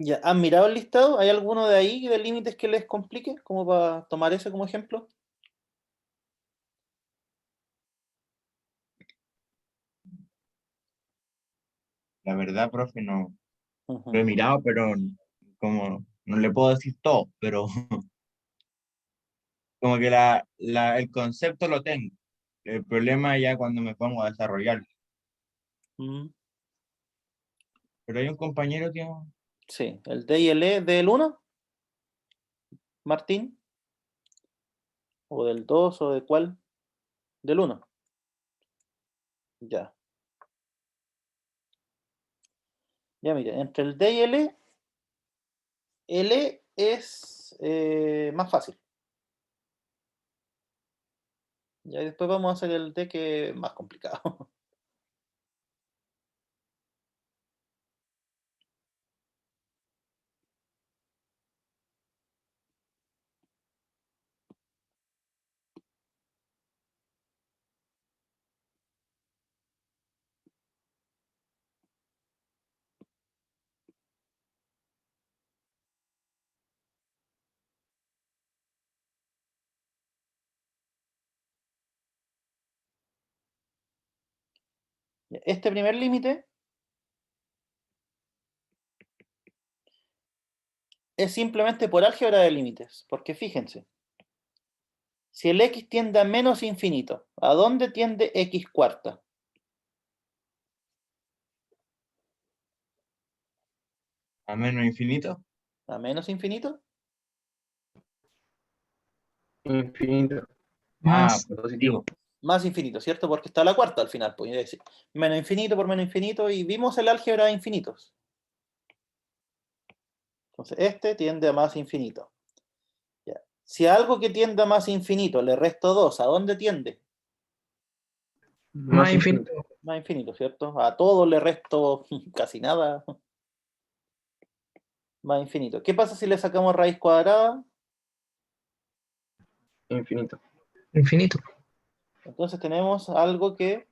Ya, ¿han mirado el listado? ¿Hay alguno de ahí de límites que les complique? Como para tomar ese como ejemplo. La verdad, profe, no lo he Ujú. mirado, pero como no le puedo decir todo, pero como que el concepto lo tengo. El problema ya cuando me pongo a desarrollar. Mm, Pero hay un compañero que sí, el D y el E del uno, Martín, o del 2 o de cuál, del uno. Ya, ya mire, entre el D y el E es más fácil. Ya, y después vamos a hacer el D que es más complicado. Este primer límite es simplemente por álgebra de límites, porque fíjense, si el x tiende a menos infinito, ¿a dónde tiende x cuarta? a menos infinito. ¿A menos infinito? Infinito. Ah, Más positivo. positivo. Más infinito, ¿cierto? Porque está la cuarta al final, pues, decir, menos infinito por menos infinito, y vimos el álgebra de infinitos. Entonces, este tiende a más infinito. Ya. Si a algo que tiende a más infinito le resto 2, ¿a dónde tiende? Más infinito. Más infinito, ¿cierto? A todo le resto casi nada, más infinito. ¿Qué pasa si le sacamos raíz cuadrada? Infinito. Infinito. Entonces tenemos algo que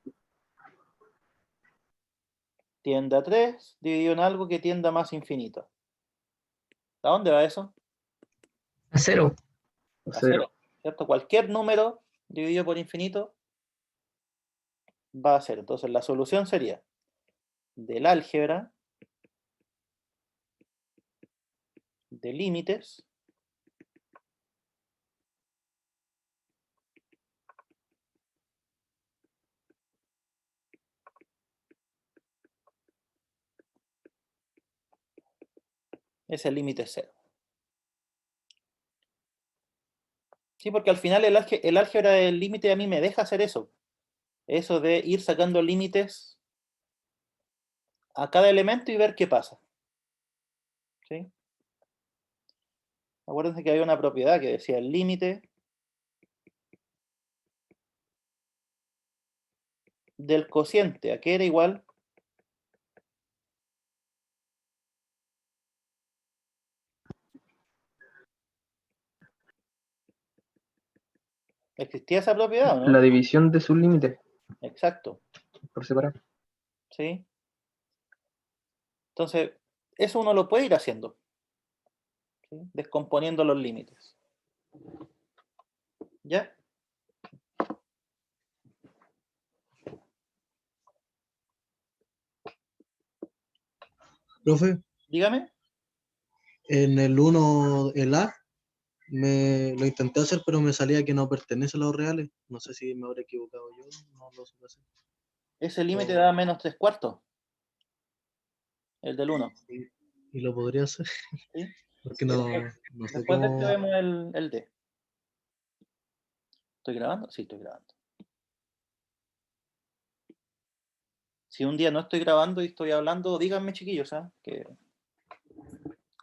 tiende a 3 dividido en algo que tiende a más infinito. ¿A dónde va eso? A cero. A A cero, cero. ¿cierto? Cualquier número dividido por infinito va a cero. Entonces la solución sería del álgebra de límites es el límite cero. Sí, porque al final el álgebra del límite a mí me deja hacer eso. Eso de ir sacando límites a cada elemento y ver qué pasa. ¿Sí? Acuérdense que había una propiedad que decía el límite del cociente, ¿a qué era igual? ¿Existía esa propiedad o La no? división de sus límites Exacto. por separado. ¿Sí? Entonces, eso uno lo puede ir haciendo, ¿sí? Descomponiendo los límites. ¿Ya? Profe, Dígame. en el uno el A, lo intenté hacer, pero me salía que no pertenece a los reales. No sé si me habré equivocado yo, no lo sé hacer. Ese límite O- da menos 3 cuartos, el del uno. y, y lo podría hacer, ¿Sí? porque Mira, no sé después de esto cómo. vemos el D. ¿Estoy grabando? Sí, estoy grabando. Si un día no estoy grabando y estoy hablando, díganme, chiquillos, ¿ah? Que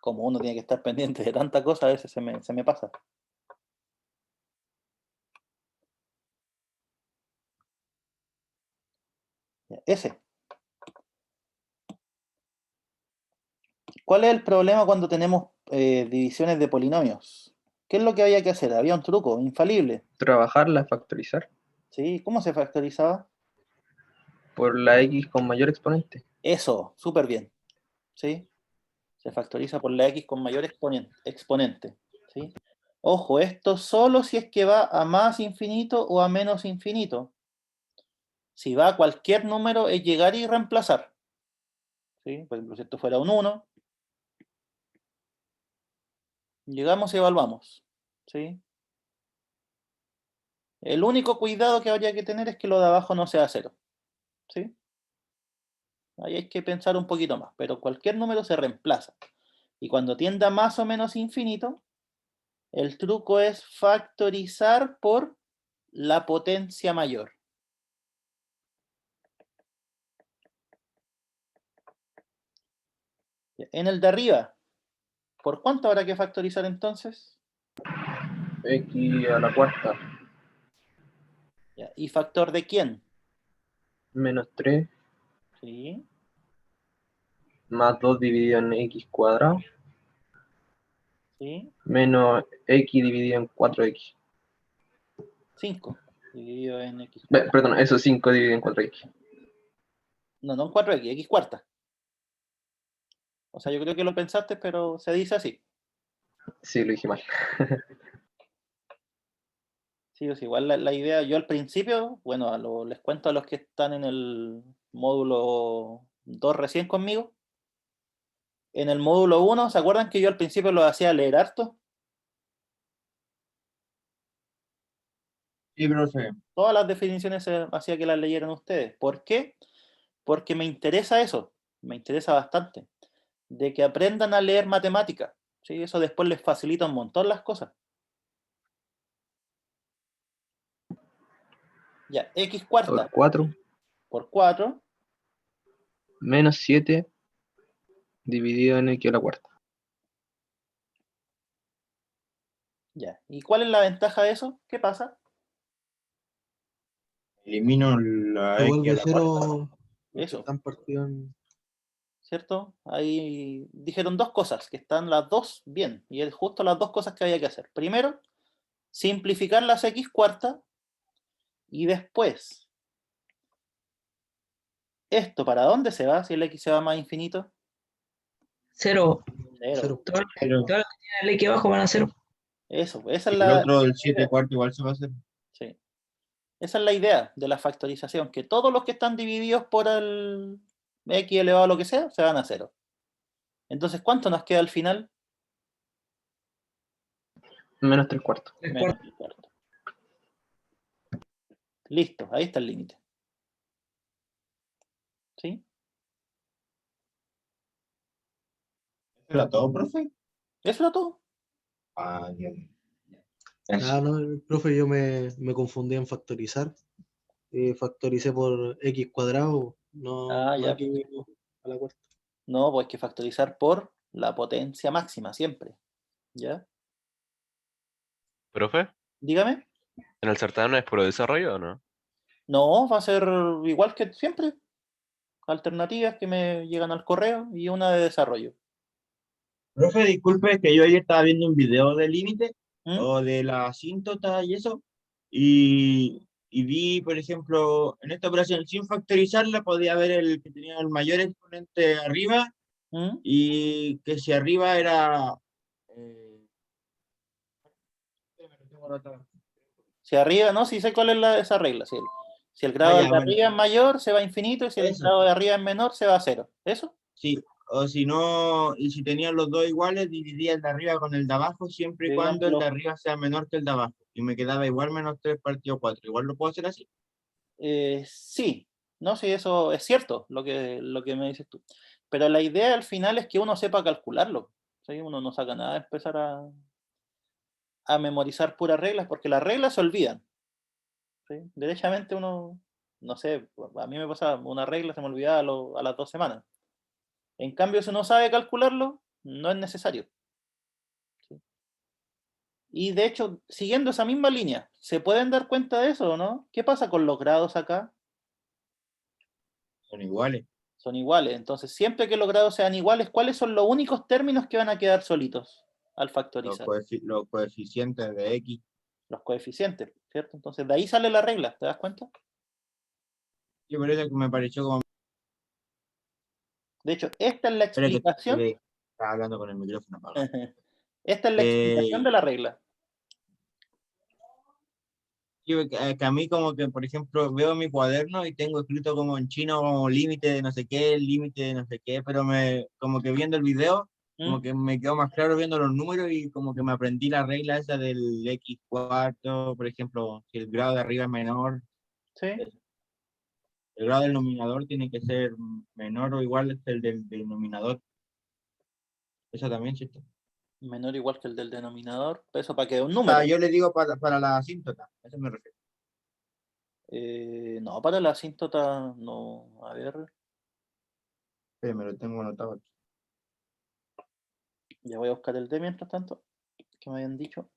como uno tiene que estar pendiente de tanta cosa, a veces se me pasa. Ya, ese. ¿Cuál es el problema cuando tenemos divisiones de polinomios? ¿Qué es lo que había que hacer? Había un truco infalible. Trabajarla, factorizar. ¿Sí? ¿Cómo se factorizaba? Por la X con mayor exponente. Eso, súper bien. ¿Sí? Se factoriza por la x con mayor exponente. ¿Sí? Ojo, esto solo si es que va a más infinito o a menos infinito. Si va a cualquier número es llegar y reemplazar. ¿Sí? Por ejemplo, si esto fuera un 1, llegamos y evaluamos. ¿Sí? El único cuidado que habría que tener es que lo de abajo no sea 0. ¿Sí? Ahí hay que pensar un poquito más, pero cualquier número se reemplaza. Y cuando tienda más o menos infinito, el truco es factorizar por la potencia mayor. En el de arriba, ¿por cuánto habrá que factorizar entonces? X a la cuarta ¿Y factor de quién? menos 3 ¿Sí? más 2 dividido en x cuadrado ¿Sí? menos x dividido en 4x. 5 dividido en x cuarta. Perdón, eso es 5 dividido en 4x. No, no en 4x, x cuarta. O sea, yo creo que lo pensaste, pero se dice así. Sí, lo dije mal. Sí, o sea, igual la idea, yo al principio, bueno, les cuento a los que están en el módulo 2 recién conmigo. En el módulo 1, ¿se acuerdan que yo al principio lo hacía leer harto? Sí, profe. Todas las definiciones hacía que las leyeran ustedes. ¿Por qué? Porque me interesa eso, me interesa bastante, de que aprendan a leer matemática. ¿Sí? Eso después les facilita un montón las cosas. Ya, x Por cuarta 4 por 4, menos 7 dividido en x a la cuarta. ya. ¿Y cuál es la ventaja de eso? ¿Qué pasa? Elimino la Se X a vuelve la cuarta. cero. Eso. Están partidos en. ¿Cierto? Ahí dijeron dos cosas, que están las dos bien, y es justo las dos cosas que había que hacer. Primero, simplificar las x cuarta, y después, ¿esto para dónde se va si el x se va más infinito? 0. Cero. Cero. Todo lo Pero que tiene el X abajo van a 0. Eso, esa es el la otro, el 7 idea. cuarto, igual se va a hacer. Sí. Esa es la idea de la factorización, que todos los que están divididos por el x elevado a lo que sea, se van a 0. Entonces, ¿cuánto nos queda al final? Menos 3 cuartos. Menos el cuarto. Listo, ahí está el límite. ¿Sí? ¿Eso era todo, profe? Eso era todo. Ah, bien. Ah, no, profe, yo me confundí en factorizar. Factoricé por x cuadrado, no, Ah, no ya. x a la cuarta. No, pues hay que factorizar por la potencia máxima, siempre. ¿Ya? ¿Profe? Dígame. ¿En el certamen es puro desarrollo o no? No, va a ser igual que siempre. Alternativas que me llegan al correo y una de desarrollo. Profe, disculpe que yo ayer estaba viendo un video de límite ¿Mm? o de la asíntota y eso, y vi, por ejemplo, en esta operación sin factorizarla podía ver el que tenía el mayor exponente arriba ¿Mm? y que si arriba era... eh, Si arriba, no, si sé cuál es esa regla. Si el ah, grado ya, de bueno, arriba es mayor, se va a infinito, y si el eso, grado de arriba es menor, se va a cero. ¿Eso? sí, o si no, y si tenían los dos iguales, dividía el de arriba con el de abajo siempre y cuando el de Digámoslo. arriba sea menor que el de abajo, y me quedaba igual menos 3 partido 4, igual lo puedo hacer así. Sí, no, sí, eso es cierto, lo que me dices tú. Pero la idea al final es que uno sepa calcularlo. ¿Sí? Uno no saca nada de empezar a memorizar puras reglas, porque las reglas se olvidan. ¿Sí? Derechamente uno, no sé, a mí me pasaba una regla, se me olvidaba a las 2 semanas. En cambio, si uno sabe calcularlo, no es necesario. ¿Sí? Y de hecho, siguiendo esa misma línea, ¿se pueden dar cuenta de eso o no? ¿Qué pasa con los grados acá? Son iguales. Son iguales. Entonces, siempre que los grados sean iguales, ¿cuáles son los únicos términos que van a quedar solitos al factorizar? Los coeficientes de X. Los coeficientes, ¿cierto? Entonces, de ahí sale la regla, ¿te das cuenta? Y por eso que me pareció como... De hecho, esta es la Espera que... explicación Estaba hablando con el micrófono apagado. Esta es la explicación de la regla. Que a mí como que, por ejemplo, veo mi cuaderno y tengo escrito como en chino como límite de no sé qué, límite de no sé qué, pero como que viendo el video, como ¿Mm? que me quedó más claro viendo los números y como que me aprendí la regla esa del x cuarto, por ejemplo, si el grado de arriba es menor, ¿Sí? el grado del denominador tiene que ser menor o igual que el del denominador. Eso también, ¿cierto? Menor igual que el del denominador. Eso para que dé un O sea, número. yo le digo para la asíntota, a eso me refiero. No, para la asíntota, no. A ver, Sí, me lo tengo anotado aquí. ya voy a buscar el D mientras tanto. Que me habían dicho.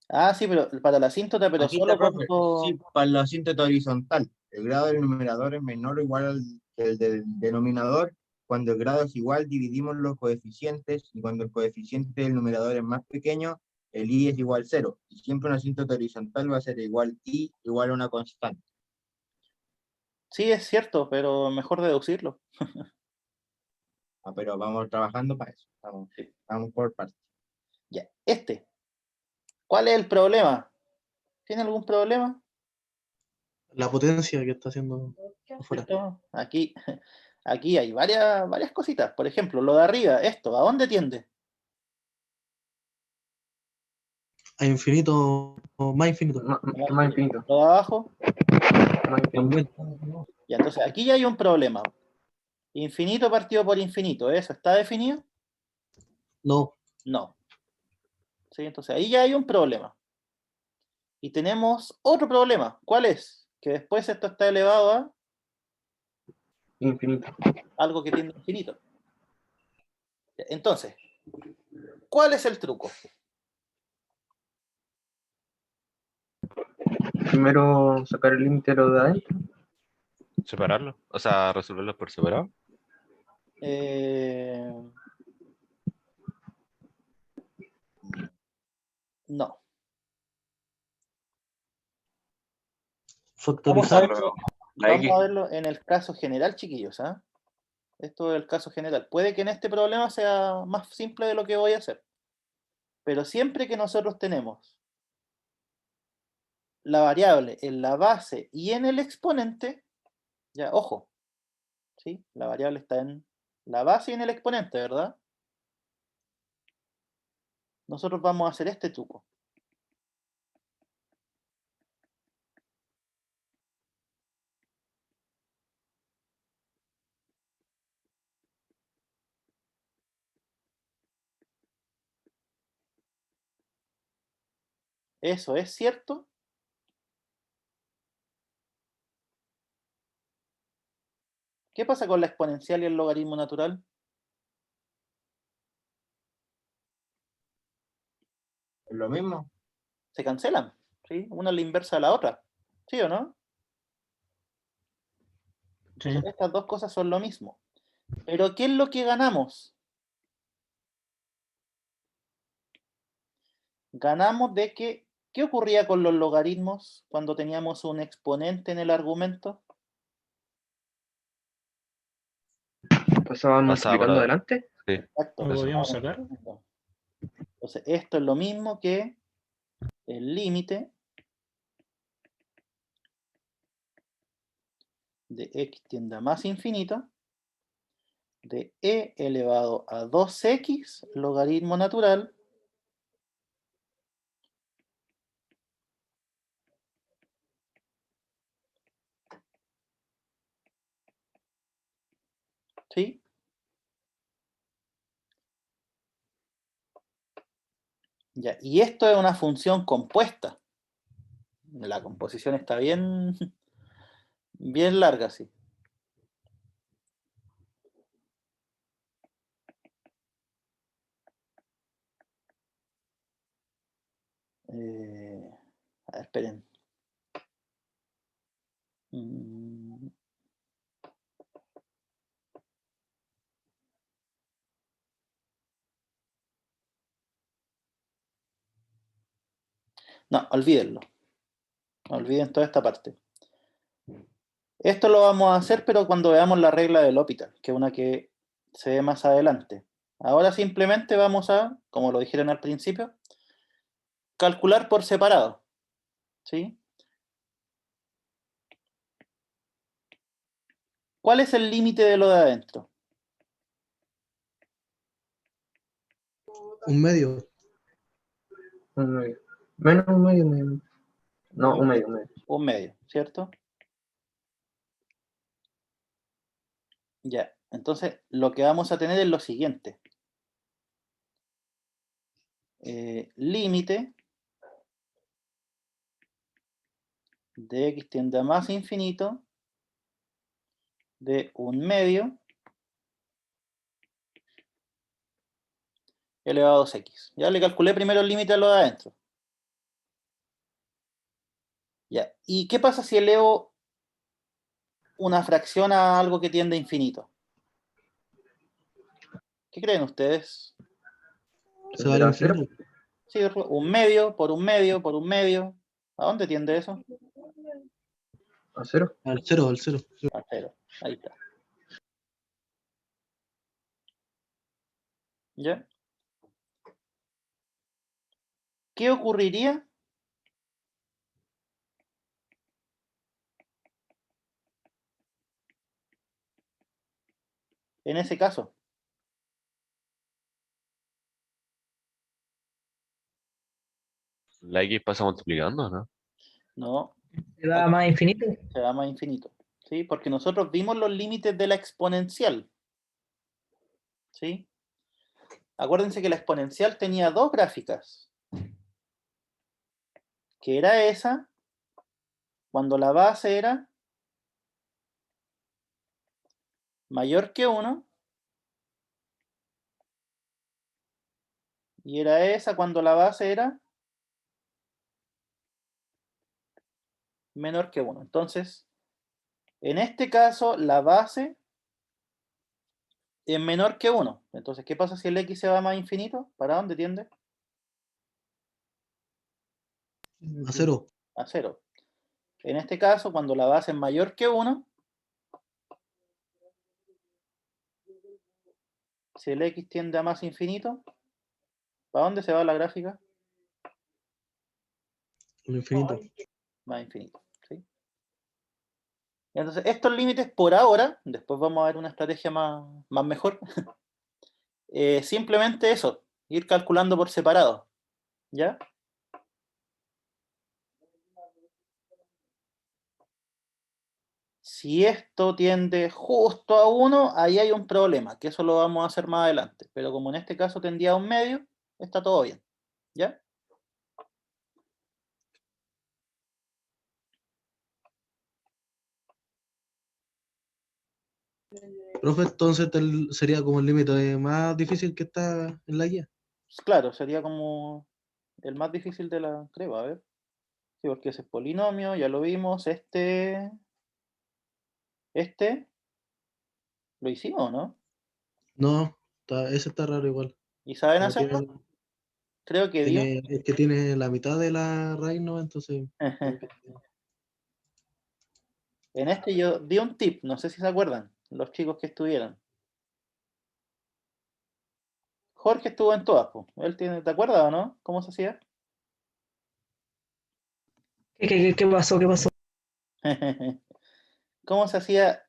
Ah, sí, pero para la asíntota, pero Aquí está, solo profe. cuando. Sí, para la asíntota horizontal. El grado del numerador es menor o igual que el del denominador. Cuando el grado es igual, dividimos los coeficientes y cuando el coeficiente del numerador es más pequeño, el i es igual a 0. Y siempre una asíntota horizontal va a ser igual i igual a una constante. Sí, es cierto, pero mejor deducirlo. Ah, pero vamos trabajando para eso. Vamos por partes. Ya, ¿Cuál es el problema? ¿Tiene algún problema? La potencia que está haciendo afuera. ¿Cierto? Aquí hay varias cositas. Por ejemplo, lo de arriba, esto, ¿a dónde tiende? A infinito o más infinito. Más infinito. Lo de abajo. Más infinito. También. Ya, entonces aquí ya hay un problema. Infinito partido por infinito, ¿eso está definido? No, No. ¿Sí? Entonces ahí ya hay un problema. Y tenemos otro problema. ¿Cuál es? Que después esto está elevado a Infinito. algo que tiende a infinito. Entonces, ¿cuál es el truco? Primero sacar el límite de lo de adentro. ¿Separarlo? O sea, resolverlos por separado. Eh, no. Vamos a factorizar. verlo, La X. vamos a verlo en el caso general, chiquillos. ¿Ah? Esto es el caso general. Puede que en este problema sea más simple de lo que voy a hacer. Pero siempre que nosotros tenemos la variable en la base y en el exponente, ya, ojo, ¿sí? La variable está en la base y en el exponente, ¿verdad? Nosotros vamos a hacer este truco. ¿Eso es cierto? ¿Qué pasa con la exponencial y el logaritmo natural? ¿Es lo mismo? Se cancelan, ¿sí? Una es la inversa de la otra, ¿sí o no? Entonces, estas dos cosas son lo mismo. Pero ¿qué es lo que ganamos? Ganamos de que, ¿qué ocurría con los logaritmos cuando teníamos un exponente en el argumento? Pasaban Pasaba por multiplicando adelante. adelante. Sí. Exacto. ¿Lo Eso. podíamos sacar? Entonces, esto es lo mismo que el límite de x tiende a más infinito de e elevado a 2x logaritmo natural ¿sí? Ya, y esto es una función compuesta. La composición está bien, bien larga, sí. A ver, esperen. Mm, No, olvídenlo. Olviden toda esta parte. Esto lo vamos a hacer, pero cuando veamos la regla del L'Hopital, que es una que se ve más adelante. Ahora simplemente vamos a, como lo dijeron al principio, calcular por separado. ¿Sí? ¿Cuál es el límite de lo de adentro? Un medio. Un medio. Menos un medio, medio. No, un medio, un medio. Un medio, ¿cierto? Ya, entonces lo que vamos a tener es lo siguiente. Límite de x tiende a más infinito de un medio elevado a 2x. Ya le calculé primero el límite a lo de adentro. Ya, ¿y qué pasa si elevo una fracción a algo que tiende a infinito? ¿Qué creen ustedes? Se va al ¿Será cero? infinito. Sí, un medio por un medio por un medio. ¿A dónde tiende eso? ¿A cero? Al cero, al cero. A cero. Ahí está. ¿Ya? ¿Qué ocurriría en ese caso? La X pasa multiplicando, ¿no? No, ¿Se va a más infinito? se va más infinito. ¿Sí? Porque nosotros vimos los límites de la exponencial. ¿Sí? Acuérdense que la exponencial tenía dos gráficas. Que era esa, cuando la base era mayor que 1, y era esa cuando la base era menor que 1. Entonces, en este caso, la base es menor que 1. Entonces, ¿qué pasa si el x se va a más infinito? ¿Para dónde tiende? A cero. A 0. En este caso, cuando la base es mayor que 1, si el x tiende a más infinito, ¿para dónde se va la gráfica? Al infinito. Más infinito. ¿Sí? Entonces, estos límites por ahora, después vamos a ver una estrategia más mejor, simplemente eso, ir calculando por separado. ¿Ya? Si esto tiende justo a 1, ahí hay un problema, que eso lo vamos a hacer más adelante. Pero como en este caso tendía a un medio, está todo bien. ¿Ya? Profe, entonces sería como el límite más difícil que está en la guía. Claro, sería como el más difícil de la... Creo, a ver. Sí, porque ese es polinomio, ya lo vimos. Este, ¿lo hicimos, no? No, ese está raro igual. ¿Y saben No hacerlo? tiene, Creo que dio. es que tiene la mitad de la raíz, ¿no? Entonces, como que- En este yo di un tip, no sé si se acuerdan, los chicos que estuvieron. Jorge estuvo en todas, po. Él tiene, ¿te acuerdas o no? ¿Cómo se hacía? ¿Qué pasó? ¿Qué pasó? ¿Cómo se hacía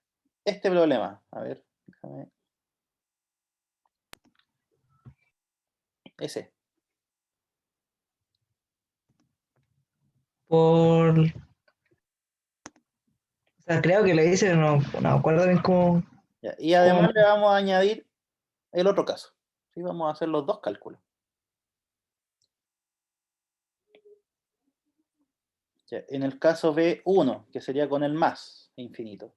este problema? A ver, déjame. Ese. O sea, creo que le dice, no me acuerdo bien cómo. Ya. Y además le vamos a añadir el otro caso. ¿Sí? Vamos a hacer los dos cálculos. Ya. En el caso B1, que sería con el más infinito.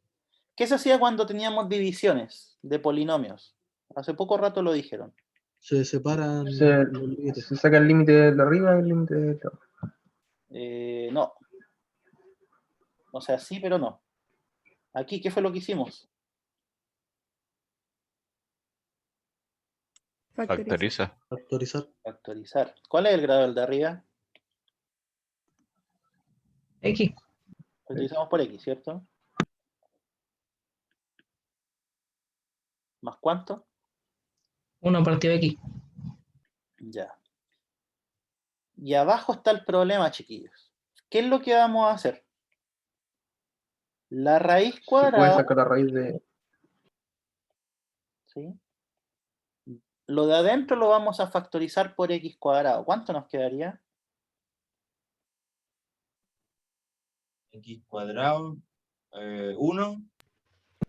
¿Qué se hacía cuando teníamos divisiones de polinomios? Hace poco rato lo dijeron. se separan Se, los límites. se saca el límite de arriba y el límite de abajo. No. O sea, sí, pero no. Aquí, ¿qué fue lo que hicimos? Factoriza. Factorizar. Factorizar. ¿Cuál es el grado del de arriba? X. Lo utilizamos por X, ¿cierto? ¿Más cuánto? 1 partido X. Ya. Y abajo está el problema, chiquillos. ¿Qué es lo que vamos a hacer? La raíz Se puede cuadrada, sacar la raíz de ¿sí? Lo de adentro lo vamos a factorizar por x cuadrado. ¿Cuánto nos quedaría? X cuadrado, 1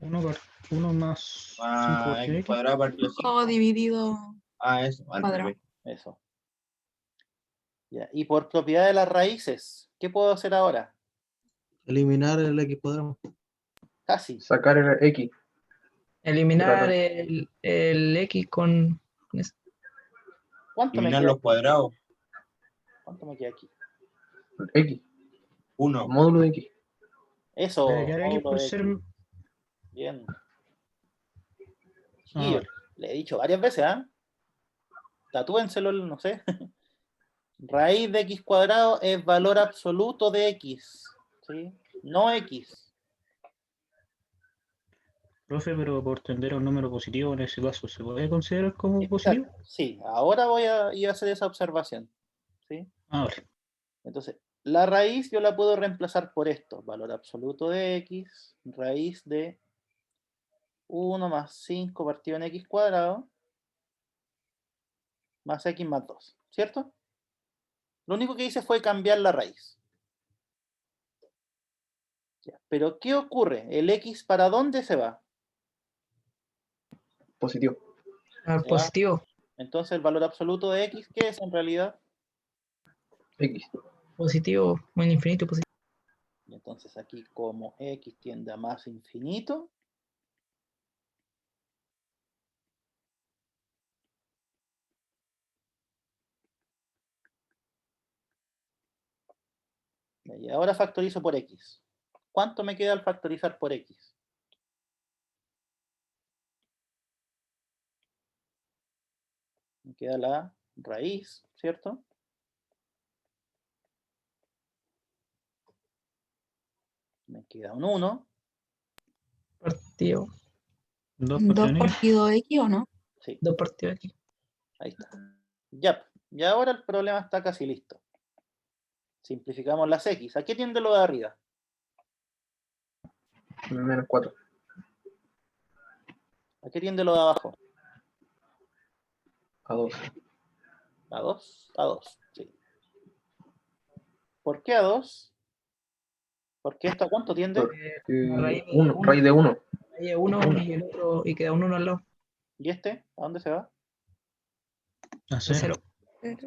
1 más 5 más partido X X. cuadrado partido 5. dividido Eso, al cuadrado. revés. Eso. Ya. Y por propiedad de las raíces, ¿qué puedo hacer ahora? Eliminar el X cuadrado. Casi. sacar el X. Eliminar Claro. el X con eso. ¿Cuánto me Eliminar queda los aquí? cuadrados, ¿Cuánto me queda aquí? X. 1. Módulo de X. Eso, Debe quedar X módulo por de ser. X. Bien. Ah, Chiquillos, vale. le he dicho varias veces, ¿ah? Tatúenselo, no sé. Raíz de x cuadrado es valor absoluto de x, ¿sí? No x. Profe, pero por tender a un número positivo en ese caso, ¿se puede considerar como positivo? Exacto. Sí, ahora voy a ir a hacer esa observación, ¿sí? Ah, vale. Entonces, la raíz yo la puedo reemplazar por esto, valor absoluto de x, raíz de 1 más 5 partido en x cuadrado, más x más 2, ¿cierto? Lo único que hice fue cambiar la raíz. Ya, pero, ¿qué ocurre? ¿El x para dónde se va? Positivo. Al Se va. positivo. Entonces, el valor absoluto de x, ¿qué es en realidad? X. Positivo. Muy infinito positivo. Y entonces aquí, como x tiende a más infinito, y ahora factorizo por x. ¿Cuánto me queda al factorizar por x? Me queda la raíz, ¿cierto? Me queda un 1. Partido. 2 2 partido en X. partido X o no. Sí, 2 partidos X. ahí está. Ya, y ahora el problema está casi listo. Simplificamos las x. ¿A qué tiende lo de arriba? Menos 4. ¿A qué tiende lo de abajo? A 2. ¿A 2? A 2, sí. ¿Por qué a 2? Porque esto a cuánto tiende. La raíz de 1. 1. Raíz de 1. Raíz de 1 Uno. y el otro, y queda un 1 al lado. ¿Y este? ¿A dónde se va? A A 0. 0.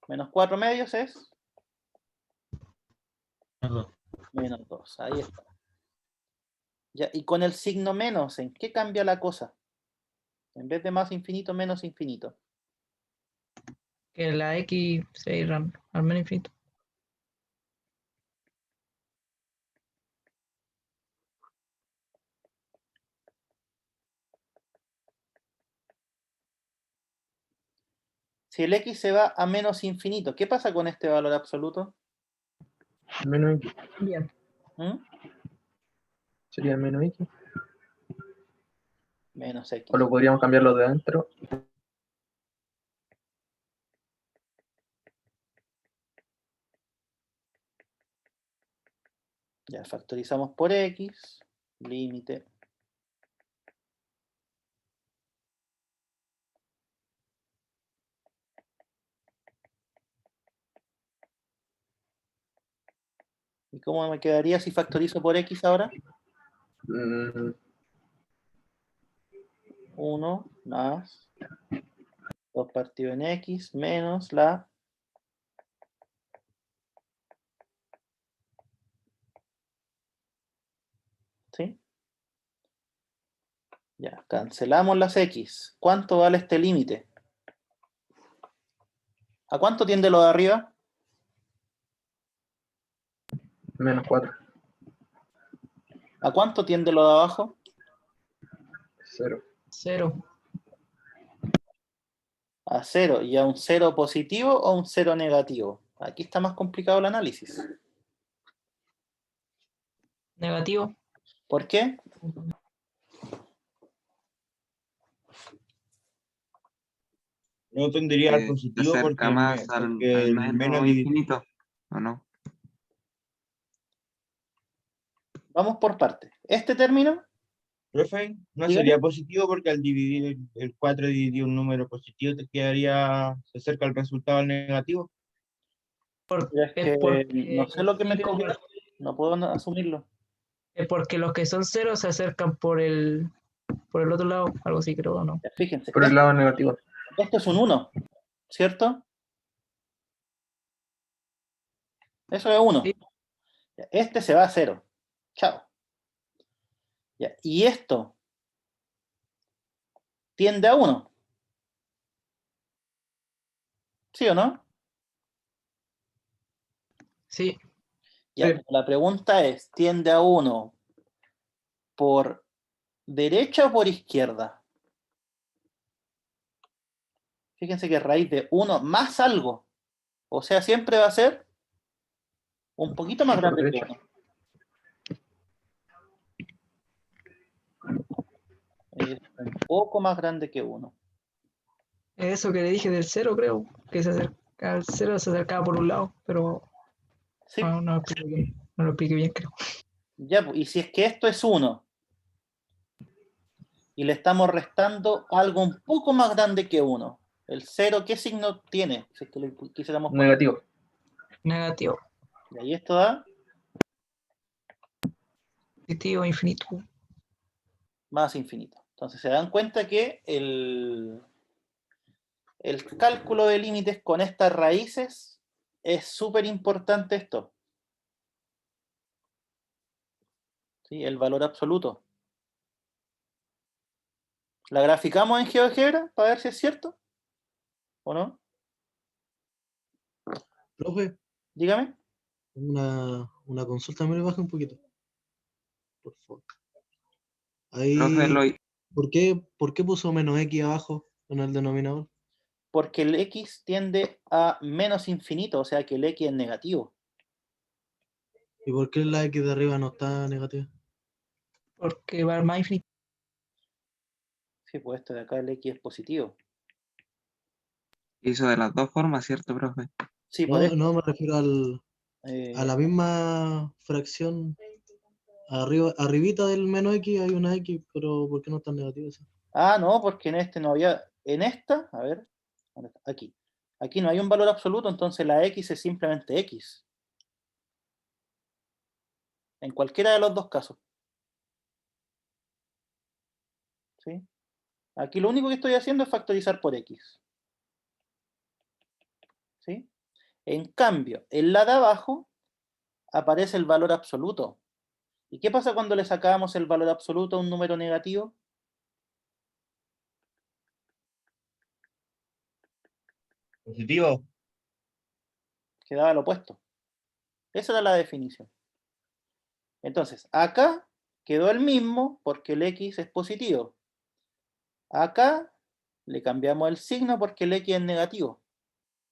Menos 4 medios es A 2. menos 2. Ahí está. Ya, y con el signo menos, ¿en qué cambia la cosa? En vez de más infinito, menos infinito. Que la X se irá al menos infinito. Si el x se va a menos infinito, ¿qué pasa con este valor absoluto? Menos X. Bien. ¿Mm? Sería menos X. Menos x. O lo podríamos cambiarlo de adentro. Ya, factorizamos por x, límite. ¿Y cómo me quedaría si factorizo por x ahora? Mm, 1 más 2 partido en x menos la... ¿Sí? Ya, cancelamos las x. ¿Cuánto vale este límite? ¿A cuánto tiende lo de arriba? menos 4. ¿A cuánto tiende lo de abajo? 0. 0. A 0. ¿Y a un 0 positivo o un 0 negativo? Aquí está más complicado el análisis. Negativo. ¿Por qué? No tendría al Se positivo acerca porque, más al porque el menos menos dividido. infinito, ¿o no? Vamos por partes. Este término, Profe, no dígame. sería positivo porque al dividir el 4 dividir un número positivo te quedaría, se acerca el resultado al negativo. Es Es que porque no sé lo que me 5 escribió. No puedo asumirlo. es porque los que son ceros se acercan por el otro lado, algo así creo, ¿no? Ya, fíjense, Por el lado negativo. esto es un 1, ¿cierto? Eso es 1. Sí. Este se va a 0. Chao. Ya, y esto tiende a 1. ¿Sí o no? Sí, Ya, Sí. la pregunta es, ¿tiende a 1 por derecha o por izquierda? Fíjense que raíz de 1 más algo. O sea, siempre va a ser un poquito más Por grande que derecha. 1. Es un poco más grande que 1. eso que le dije del cero creo, que al cero se acercaba por un lado, pero Sí, no lo expliqué bien, no lo expliqué bien creo. ya, pues, y si es que esto es 1 y le estamos restando algo un poco más grande que 1, el 0, ¿qué signo tiene? Si es que le quisiéramos poner. Negativo. Negativo, Y ahí esto da positivo, infinito. más infinito. Entonces se dan cuenta que el cálculo de límites con estas raíces es súper importante esto. ¿Sí? El valor absoluto. ¿La graficamos en GeoGebra para ver si es cierto? ¿O no? Profe, Dígame. una consulta, me le baja un poquito, por favor. Profe, Ahí, ¿por qué puso menos X abajo en el denominador? Porque el X tiende a menos infinito, o sea que el X es negativo. ¿Y por qué la X de arriba no está negativa? Porque va al más infinito. Sí, pues esto de acá el X es positivo. hizo de las dos formas, ¿cierto, profe? Sí, por No, eso. no me refiero a la misma fracción. Arribita del menos X hay una X, pero ¿por qué no está negativa esa? No, porque en este no había. En esta, a ver, ¿dónde está? Aquí. Aquí no hay un valor absoluto, entonces la X es simplemente X. En cualquiera de los dos casos. ¿Sí? Aquí lo único que estoy haciendo es factorizar por X. ¿Sí? En cambio, en la de abajo aparece el valor absoluto. ¿Y qué pasa cuando le sacamos el valor absoluto a un número negativo? Positivo. Quedaba lo opuesto. Esa era la definición. Entonces, acá quedó el mismo porque el X es positivo. Acá le cambiamos el signo porque el X es negativo.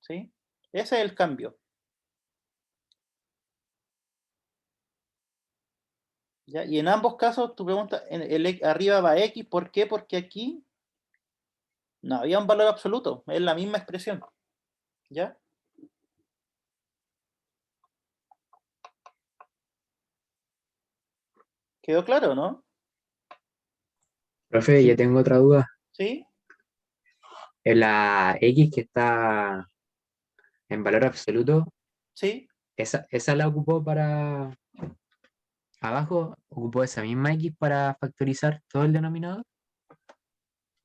¿Sí? Ese es el cambio. ¿Ya? Y en ambos casos, tu pregunta, arriba va X, ¿por qué? Porque aquí no había un valor absoluto, es la misma expresión. ¿Ya? ¿Quedó claro, no? Profe, yo tengo otra duda. ¿Sí? En la X que está en valor absoluto, ¿Sí? esa la ocupó para abajo, ocupó esa misma X para factorizar todo el denominador.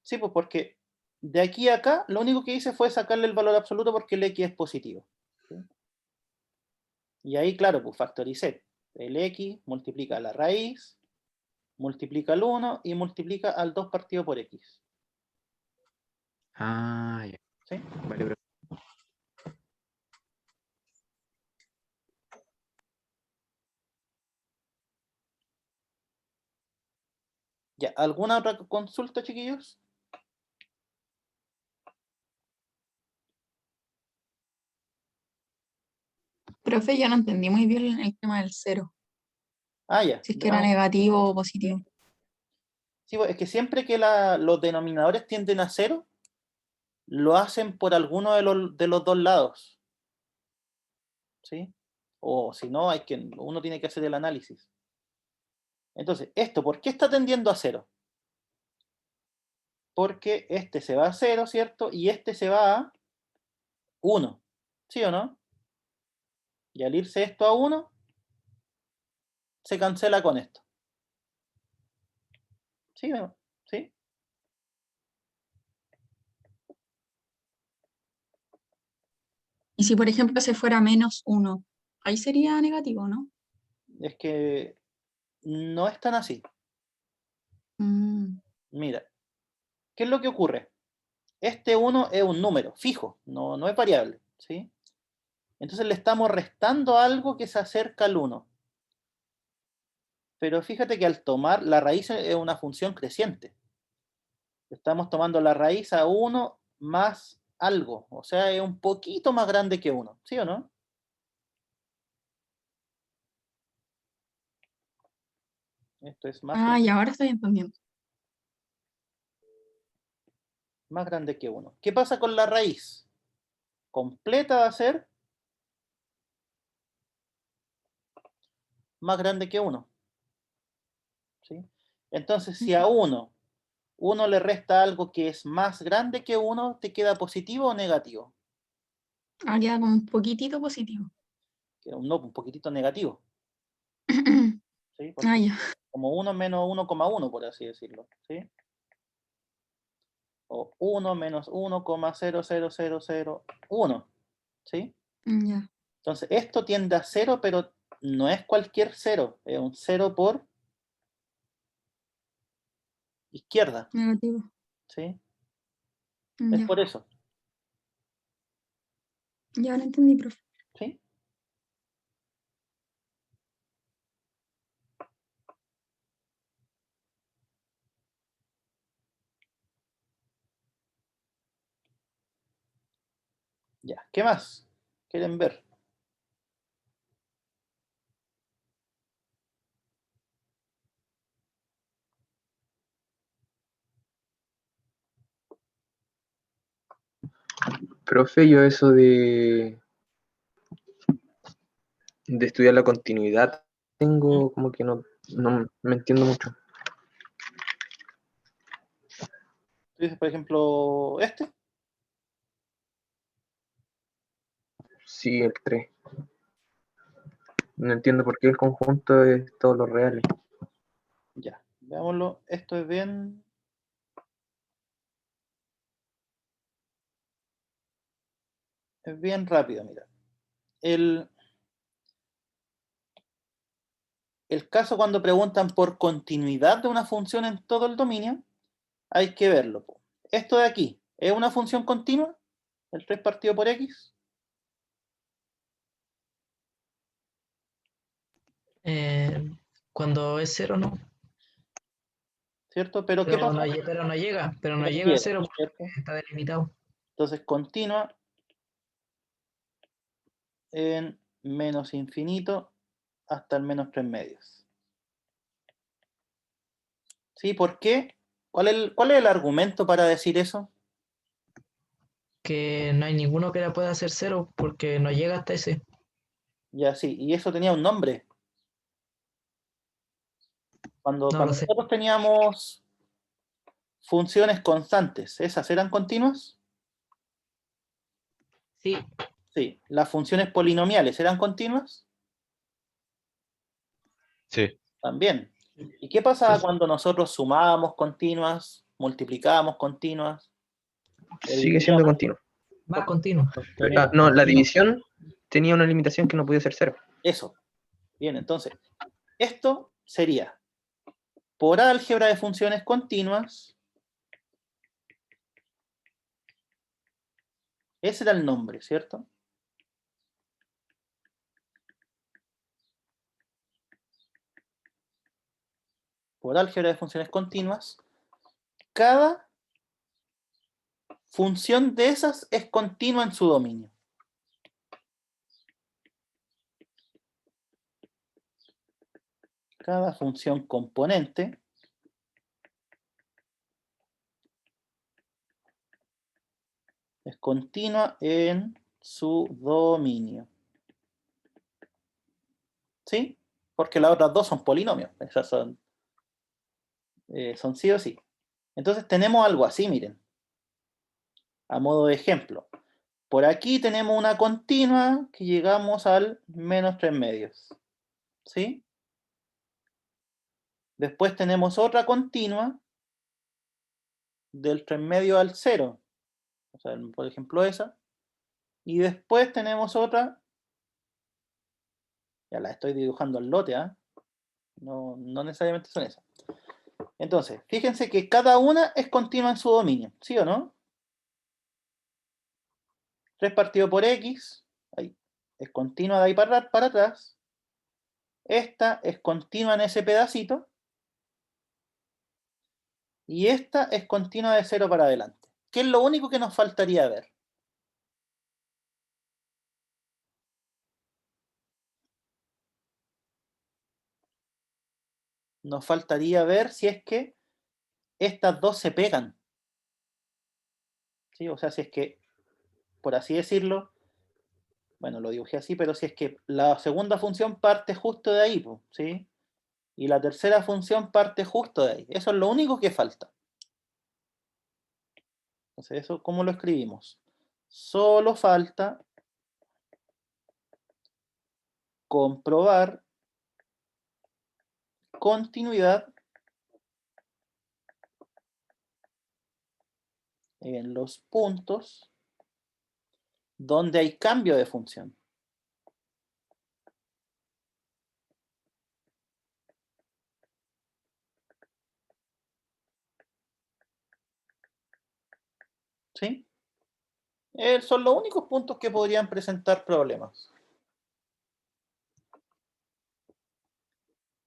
Sí, pues porque de aquí a acá, lo único que hice fue sacarle el valor absoluto porque el X es positivo. ¿Sí? Y ahí, claro, pues factoricé. El X multiplica la raíz, multiplica el 1 y multiplica al 2 partido por X. Ah, ya. ¿Sí? Vale, profe. Ya, ¿alguna otra consulta, chiquillos? Profe, yo no entendí muy bien el tema del cero, Ya. si es que era negativo o positivo. Sí, pues, es que siempre que los denominadores tienden a 0, lo hacen por alguno de los dos lados. ¿Sí? O si no, uno tiene que hacer el análisis. Entonces, esto, ¿por qué está tendiendo a 0? Porque este se va a 0, ¿cierto? Y este se va a 1. ¿Sí o no? Y al irse esto a 1, se cancela con esto. ¿Sí o no? ¿Sí? Y si, por ejemplo, se fuera -1, ahí sería negativo, ¿no? Es que no es tan así. Mm, Mira, ¿qué es lo que ocurre? Este 1 es un número fijo, no es variable, ¿sí? Entonces le estamos restando algo que se acerca al 1. Pero fíjate que al tomar la raíz es una función creciente. Estamos tomando la raíz a 1 más algo, o sea, es un poquito más grande que 1, ¿sí o no? Esto es y ahora estoy entendiendo. más grande que 1. ¿Qué pasa con la raíz? Completa va a ser más grande que 1. ¿Sí? Entonces, si a 1 le resta algo que es más grande que 1, ¿te queda positivo o negativo? Queda como un poquitito positivo. Queda un poquitito negativo. ¿Sí? Ya. Como 1 menos 1,1, por así decirlo. ¿Sí? O 1 menos 1,00001. ¿Sí? Ya. Entonces, esto tiende a 0, pero no es cualquier 0. Es un 0 por izquierda. Negativo. ¿Sí? Es Ya. por eso. Ya lo entendí, profe. ¿Sí? Ya. ¿Qué más quieren ver? Profe, yo eso de estudiar la continuidad tengo como que no me entiendo mucho. Tú dices, por ejemplo, este. Sí, el 3. No entiendo por qué el conjunto es todos los reales. Ya. Veámoslo. Esto es bien. Es bien rápido, mira. El caso cuando preguntan por continuidad de una función en todo el dominio, hay que verlo. Esto de aquí, ¿es una función continua? ¿El 3 partido por x? Cuando es 0, no. ¿Cierto? Pero ¿qué pasa? Pero no llega a Pero 0 ¿cierto? porque está delimitado. Entonces continua en menos infinito hasta el menos 3 medios. ¿Sí? ¿Por qué? ¿Cuál es el argumento para decir eso? Que no hay ninguno que la pueda hacer 0 porque no llega hasta ese. Ya, sí, y eso tenía un nombre. Cuando No lo sé. nosotros teníamos funciones constantes, ¿esas eran continuas? Sí, Sí. ¿Las funciones polinomiales eran continuas? Sí. También. ¿Y qué pasaba cuando nosotros sumábamos continuas, multiplicábamos continuas? Sigue siendo continuo. va continuo. La división tenía una limitación que no podía ser 0. Eso. Bien, entonces, esto sería por álgebra de funciones continuas. Ese era el nombre, ¿cierto? Por álgebra de funciones continuas, cada función de esas es continua en su dominio. Cada función componente es continua en su dominio. ¿Sí? Porque las otras dos son polinomios. Esas son sí o sí. Entonces tenemos algo así, miren. A modo de ejemplo. Por aquí tenemos una continua que llegamos al menos 3 medios. ¿Sí? Después tenemos otra continua del 3 medios al 0. O sea, por ejemplo esa. Y después tenemos otra. Ya la estoy dibujando al lote, ¿ah? No necesariamente son esas. Entonces, fíjense que cada una es continua en su dominio, ¿sí o no? 3 partido por x, ahí, es continua de ahí para atrás. Esta es continua en ese pedacito. Y esta es continua de 0 para adelante. ¿Qué es lo único que nos faltaría ver? Nos faltaría ver si es que estas dos se pegan. ¿Sí? O sea, si es que, por así decirlo, bueno, lo dibujé así, pero si es que la segunda función parte justo de ahí, ¿sí? Y la tercera función parte justo de ahí. Eso es lo único que falta. Entonces, ¿eso cómo lo escribimos? Solo falta comprobar continuidad en los puntos donde hay cambio de función. ¿Sí? Son los únicos puntos que podrían presentar problemas.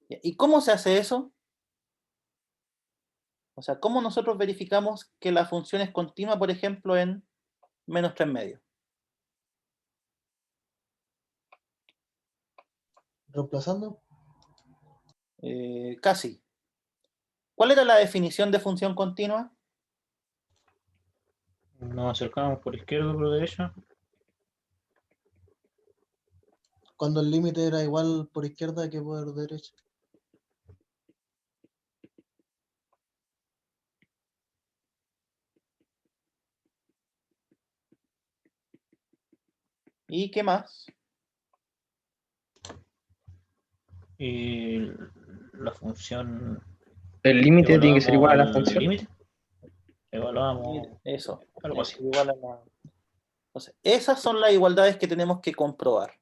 ¿Y cómo se hace eso? O sea, ¿cómo nosotros verificamos que la función es continua, por ejemplo, en menos 3 medios? ¿Reemplazando? Casi. ¿Cuál era la definición de función continua? Nos acercamos por izquierda o por derecha. Cuando el límite era igual por izquierda que por derecha. ¿Y qué más? Y la función. El límite tiene que ser igual a la Evaluamos el función. límite. Evaluamos Eso. algo así. Igual a la... Entonces, esas son las igualdades que tenemos que comprobar.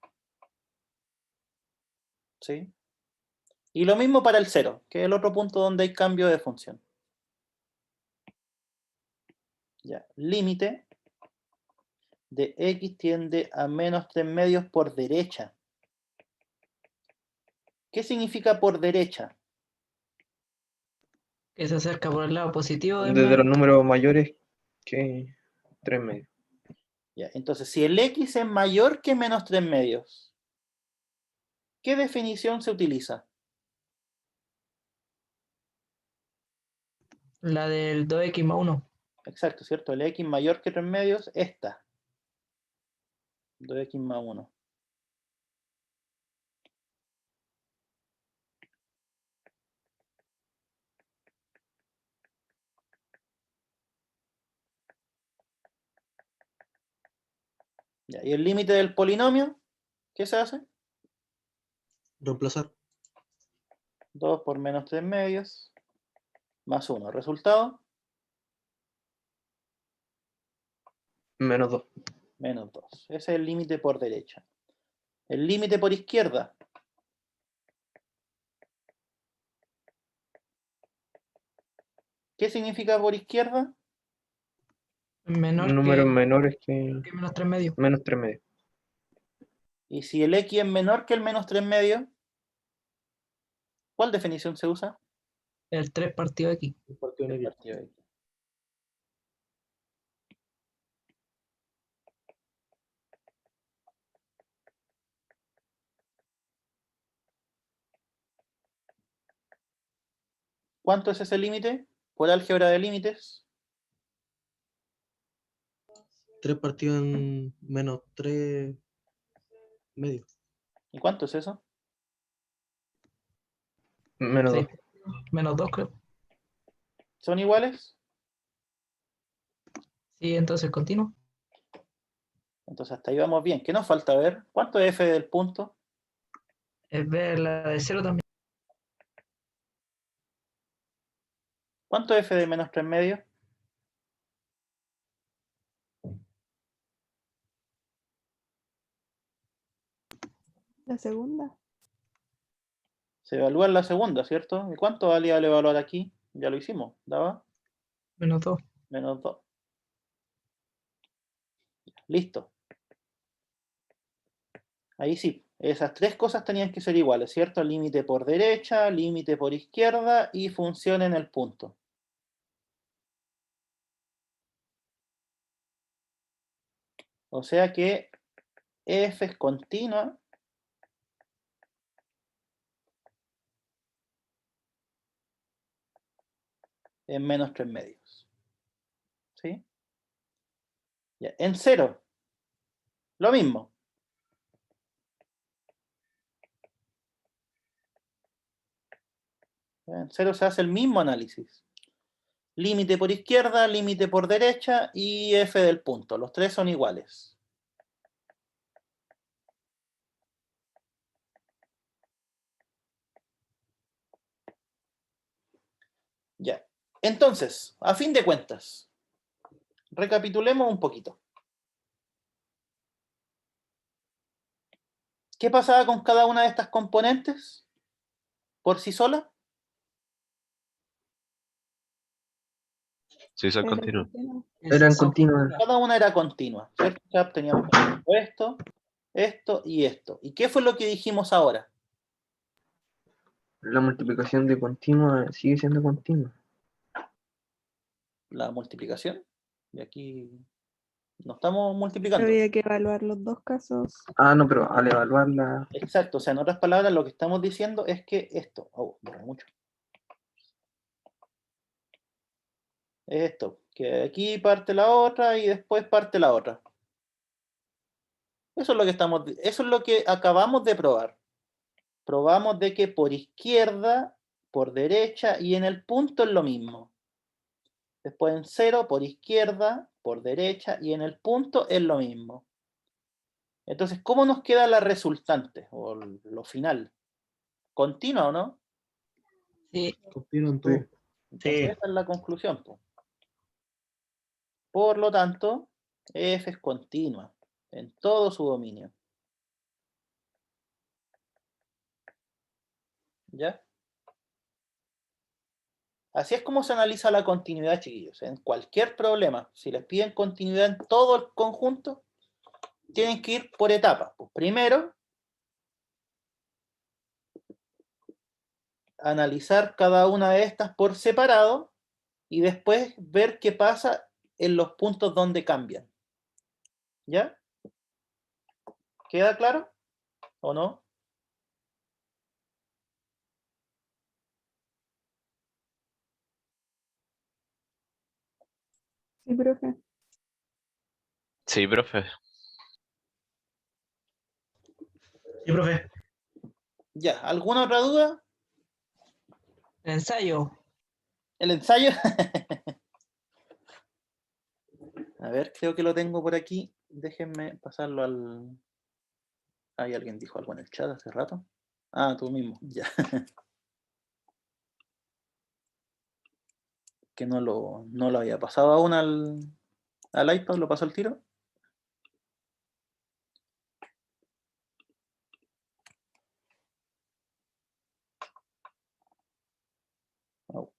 ¿Sí? Y lo mismo para el 0, que es el otro punto donde hay cambio de función. Ya, límite de x tiende a menos 3 medios por derecha. ¿Qué significa por derecha? Que se acerca por el lado positivo del Desde los medio. números mayores que 3 medios. Ya, entonces, si el x es mayor que menos 3 medios, ¿qué definición se utiliza? La del 2x más 1. Exacto, ¿cierto? El x mayor que 3 medios, esta. 2x más 1. Ya, ¿y el límite del polinomio? ¿Qué se hace? Reemplazar. 2 por menos 3 medios, más 1. ¿Resultado? Menos 2. Menos 2. Ese es el límite por derecha. El límite por izquierda. ¿Qué significa por izquierda? Menor Números que menores que menos 3 medios. menos 3 medios. Y si el x es menor que el menos 3 medios, ¿cuál definición se usa? El 3 partido x. El partido x. ¿Cuánto es ese límite? Por álgebra de límites. 3 partido en menos 3 medio. ¿Y cuánto es eso? Menos Sí. 2. Menos 2, creo. ¿Son iguales? Sí, entonces continuo. Entonces hasta ahí vamos bien. ¿Qué nos falta ver? ¿Cuánto es f del punto? Es ver la de 0 también. ¿Cuánto es f de menos 3 medio? La segunda. Se evalúa en la segunda, ¿cierto? ¿Y cuánto valía al evaluar aquí? Ya lo hicimos. ¿Daba? Menos 2. Menos 2. Listo. Ahí sí. Esas tres cosas tenían que ser iguales, ¿cierto? Límite por derecha, límite por izquierda y función en el punto. O sea que f es continua en menos 3 medios. ¿Sí? Ya. En 0, lo mismo. En 0 se hace el mismo análisis. Límite por izquierda, límite por derecha y f del punto. Los tres son iguales. Ya. Entonces, a fin de cuentas, recapitulemos un poquito. ¿Qué pasaba con cada una de estas componentes por sí sola? Sí, son Era continuos. continua. Eran continuas. Cada una era continua, ¿cierto? Ya teníamos esto, esto y esto. ¿Y qué fue lo que dijimos ahora? La multiplicación de continua sigue siendo continua. La multiplicación. Y aquí no estamos multiplicando. Había que evaluar los dos casos. Ah, no, pero al evaluarla. Exacto, o sea, en otras palabras, lo que estamos diciendo es que esto, borré mucho. Esto, que aquí parte la otra y después parte la otra. Eso es lo que acabamos de probar. Probamos de que por izquierda, por derecha y en el punto es lo mismo. Después en 0, por izquierda, por derecha y en el punto es lo mismo. Entonces, ¿cómo nos queda la resultante o lo final? ¿Continua o no? Sí. Continúa en todo. Entonces, Sí. esa es la conclusión, po. Por lo tanto, f es continua en todo su dominio. ¿Ya? Así es como se analiza la continuidad, chiquillos. En cualquier problema, si les piden continuidad en todo el conjunto, tienen que ir por etapas. Pues primero, analizar cada una de estas por separado y después ver qué pasa en los puntos donde cambian. ¿Ya? ¿Queda claro? ¿O no? Sí, profe. Sí, profe. Sí, profe. Ya, ¿alguna otra duda? Ensayo. ¿El ensayo? A ver, creo que lo tengo por aquí. Déjenme pasarlo al... Ahí alguien dijo algo en el chat hace rato. Ah, tú mismo, ya. Que no lo había pasado aún al iPad, lo pasó al tiro. Oh.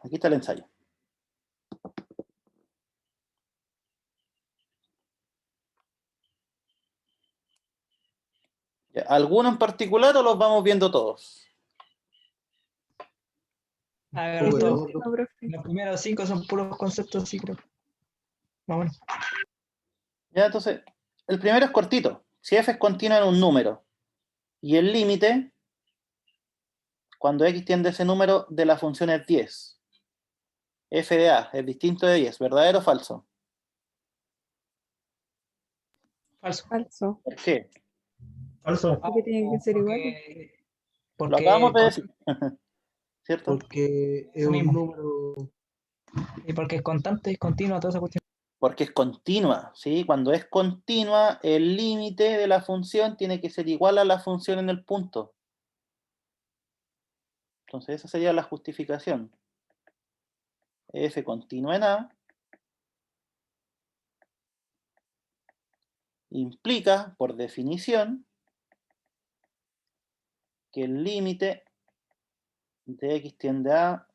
aquí está el ensayo. Ya, ¿alguno en particular o los vamos viendo todos? Háganlo todos. No, profe. Los primeros 5 son puros conceptos, sí, creo. Más o menos. Ya, entonces, el primero es cortito. Si f es continua en un número y el límite, cuando x tiende a ese número, de la función es 10. F de a es distinto de 10, ¿verdadero o falso? Falso. Falso. ¿Por qué? Falso. Porque tienen que ser iguales. Lo acabamos de Porque, decir. ¿Cierto? Porque es Lo un mismo. número. y porque es constante, es continua, toda esa cuestión. Porque es continua, ¿sí? Cuando es continua, el límite de la función tiene que ser igual a la función en el punto. Entonces esa sería la justificación. F continua en A implica, por definición, que el límite de x tiende a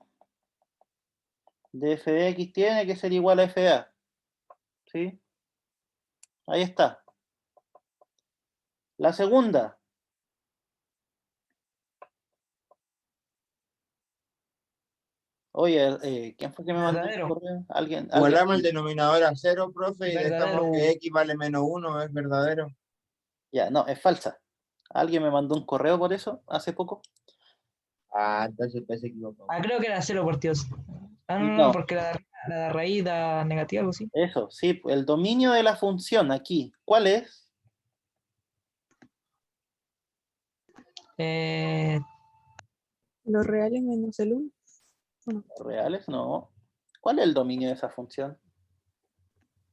de f de x tiene que ser igual a f de a. ¿Sí? Ahí está. La segunda. Oye, ¿quién fue que me mandó el Verdadero. correo? ¿Alguien? Igualamos el denominador a 0, profe, y Verdadero. dejamos que x vale menos 1, es verdadero. Ya, no, es falsa. ¿Alguien me mandó un correo por eso hace poco? Ah, entonces se equivocó. Creo que era 0 por Dios. No. No, porque la raíz da negativa, algo así. Eso, sí, el dominio de la función aquí, ¿cuál es? Los reales menos el 1. ¿Reales? No. ¿Cuál es el dominio de esa función?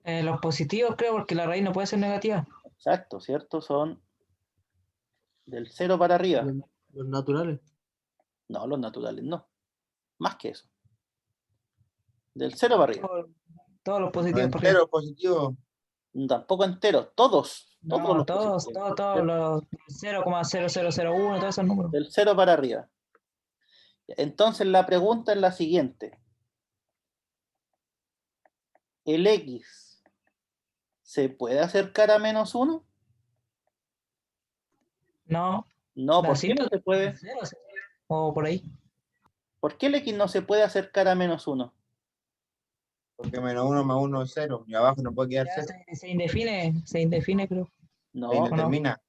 Los positivos, creo, porque la raíz no puede ser negativa. Exacto, ¿cierto? Son del 0 para arriba. Los naturales. No, los naturales no. Más que eso. Del 0 para arriba. Todos los Los positivos para arriba. enteros positivos. Tampoco enteros, todos. Todos No, los todos positivos. los 0,0001, todos esos números. Del 0 para arriba. Entonces la pregunta es la siguiente. ¿El x se puede acercar a menos 1? No. No, ¿por qué no se puede? O por ahí. ¿Por qué el x no se puede acercar a menos 1? Porque menos 1 más 1 es 0. Y abajo no puede quedar Ya 0. se indefine, creo. Se No, indetermina.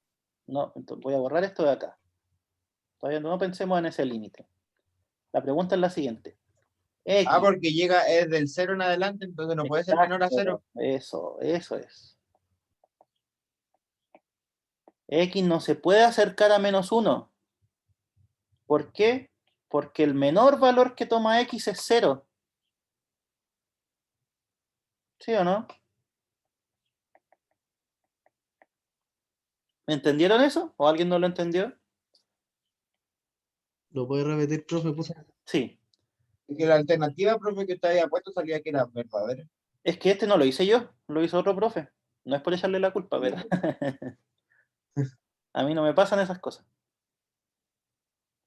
no, entonces voy a borrar esto de acá. Todavía no pensemos en ese límite. La pregunta es la siguiente. X, Porque llega es del 0 en adelante, entonces no puede ser menor a 0. Eso es. X no se puede acercar a menos 1. ¿Por qué? Porque el menor valor que toma X es 0. ¿Sí o no? ¿Me entendieron eso? ¿O alguien no lo entendió? ¿Lo puede repetir, profe? Por favor? Sí. Y que la alternativa, profe, que usted había puesto salía que era verdadera. Es que este no lo hice yo, lo hizo otro profe. No es por echarle la culpa, pero a mí no me pasan esas cosas.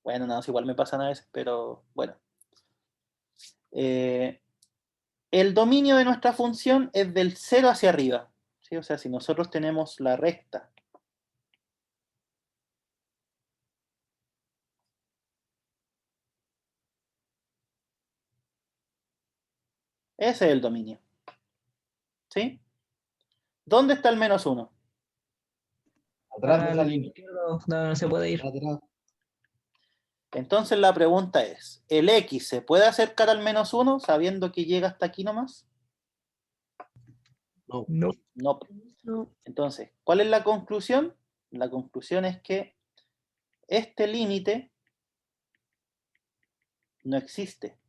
Bueno, no, igual me pasan a veces, pero bueno. El dominio de nuestra función es del 0 hacia arriba. ¿Sí? O sea, si nosotros tenemos la recta ese es el dominio. ¿Sí? ¿Dónde está el menos 1? Atrás de esa línea. No se puede ir. Atrás. Entonces la pregunta es, ¿el x se puede acercar al menos 1 sabiendo que llega hasta aquí nomás? No. No. No. Entonces, ¿cuál es la conclusión? La conclusión es que este límite no existe.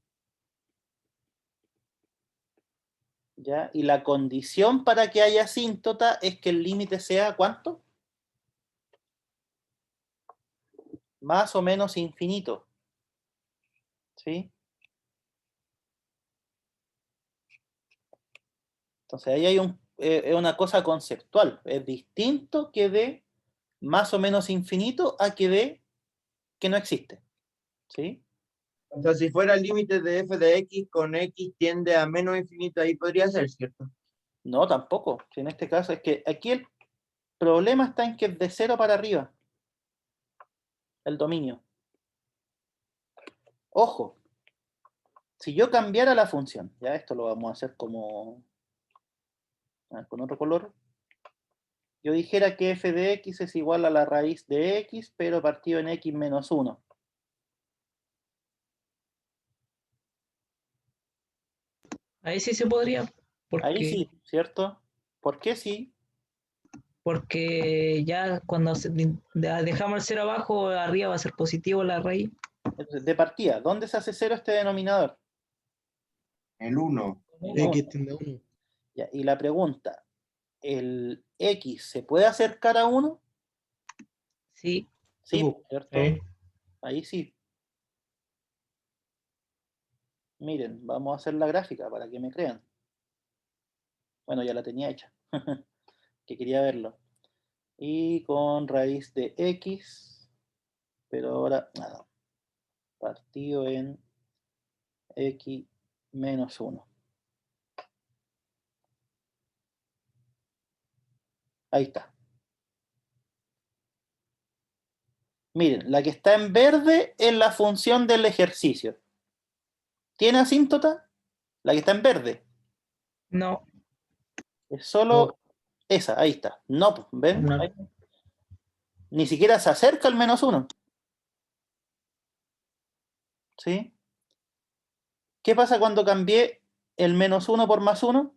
¿Ya? Y la condición para que haya asíntota es que el límite sea ¿cuánto? Más o menos infinito. ¿Sí? Entonces ahí hay una cosa conceptual. Es distinto que de más o menos infinito a que de que no existe. ¿Sí? O sea, si fuera el límite de f de x con x tiende a menos infinito, ahí podría ser, ¿cierto? No, tampoco. Si en este caso es que aquí el problema está en que es de 0 para arriba. El dominio. Ojo. Si yo cambiara la función, ya esto lo vamos a hacer como con otro color. Yo dijera que f de x es igual a la raíz de x, pero partido en x menos 1. Ahí sí se podría. Ahí sí, ¿cierto? ¿Por qué sí? Porque ya cuando dejamos el 0 abajo, arriba va a ser positivo la raíz. Entonces, de partida, ¿dónde se hace 0 este denominador? El 1. X tiende a 1. Ya, y la pregunta, ¿el x se puede acercar a 1? Sí. Sí, ¿cierto? Sí. Ahí sí. Miren, vamos a hacer la gráfica para que me crean. Bueno, ya la tenía hecha, que quería verlo. Y con raíz de x, pero ahora, nada, partido en x menos 1. Ahí está. Miren, la que está en verde es la función del ejercicio. ¿Tiene asíntota? La que está en verde. No. Es solo esa, ahí está. No, pues, ¿ven? No. Ahí. Ni siquiera se acerca al menos 1. ¿Sí? ¿Qué pasa cuando cambié el menos 1 por más 1?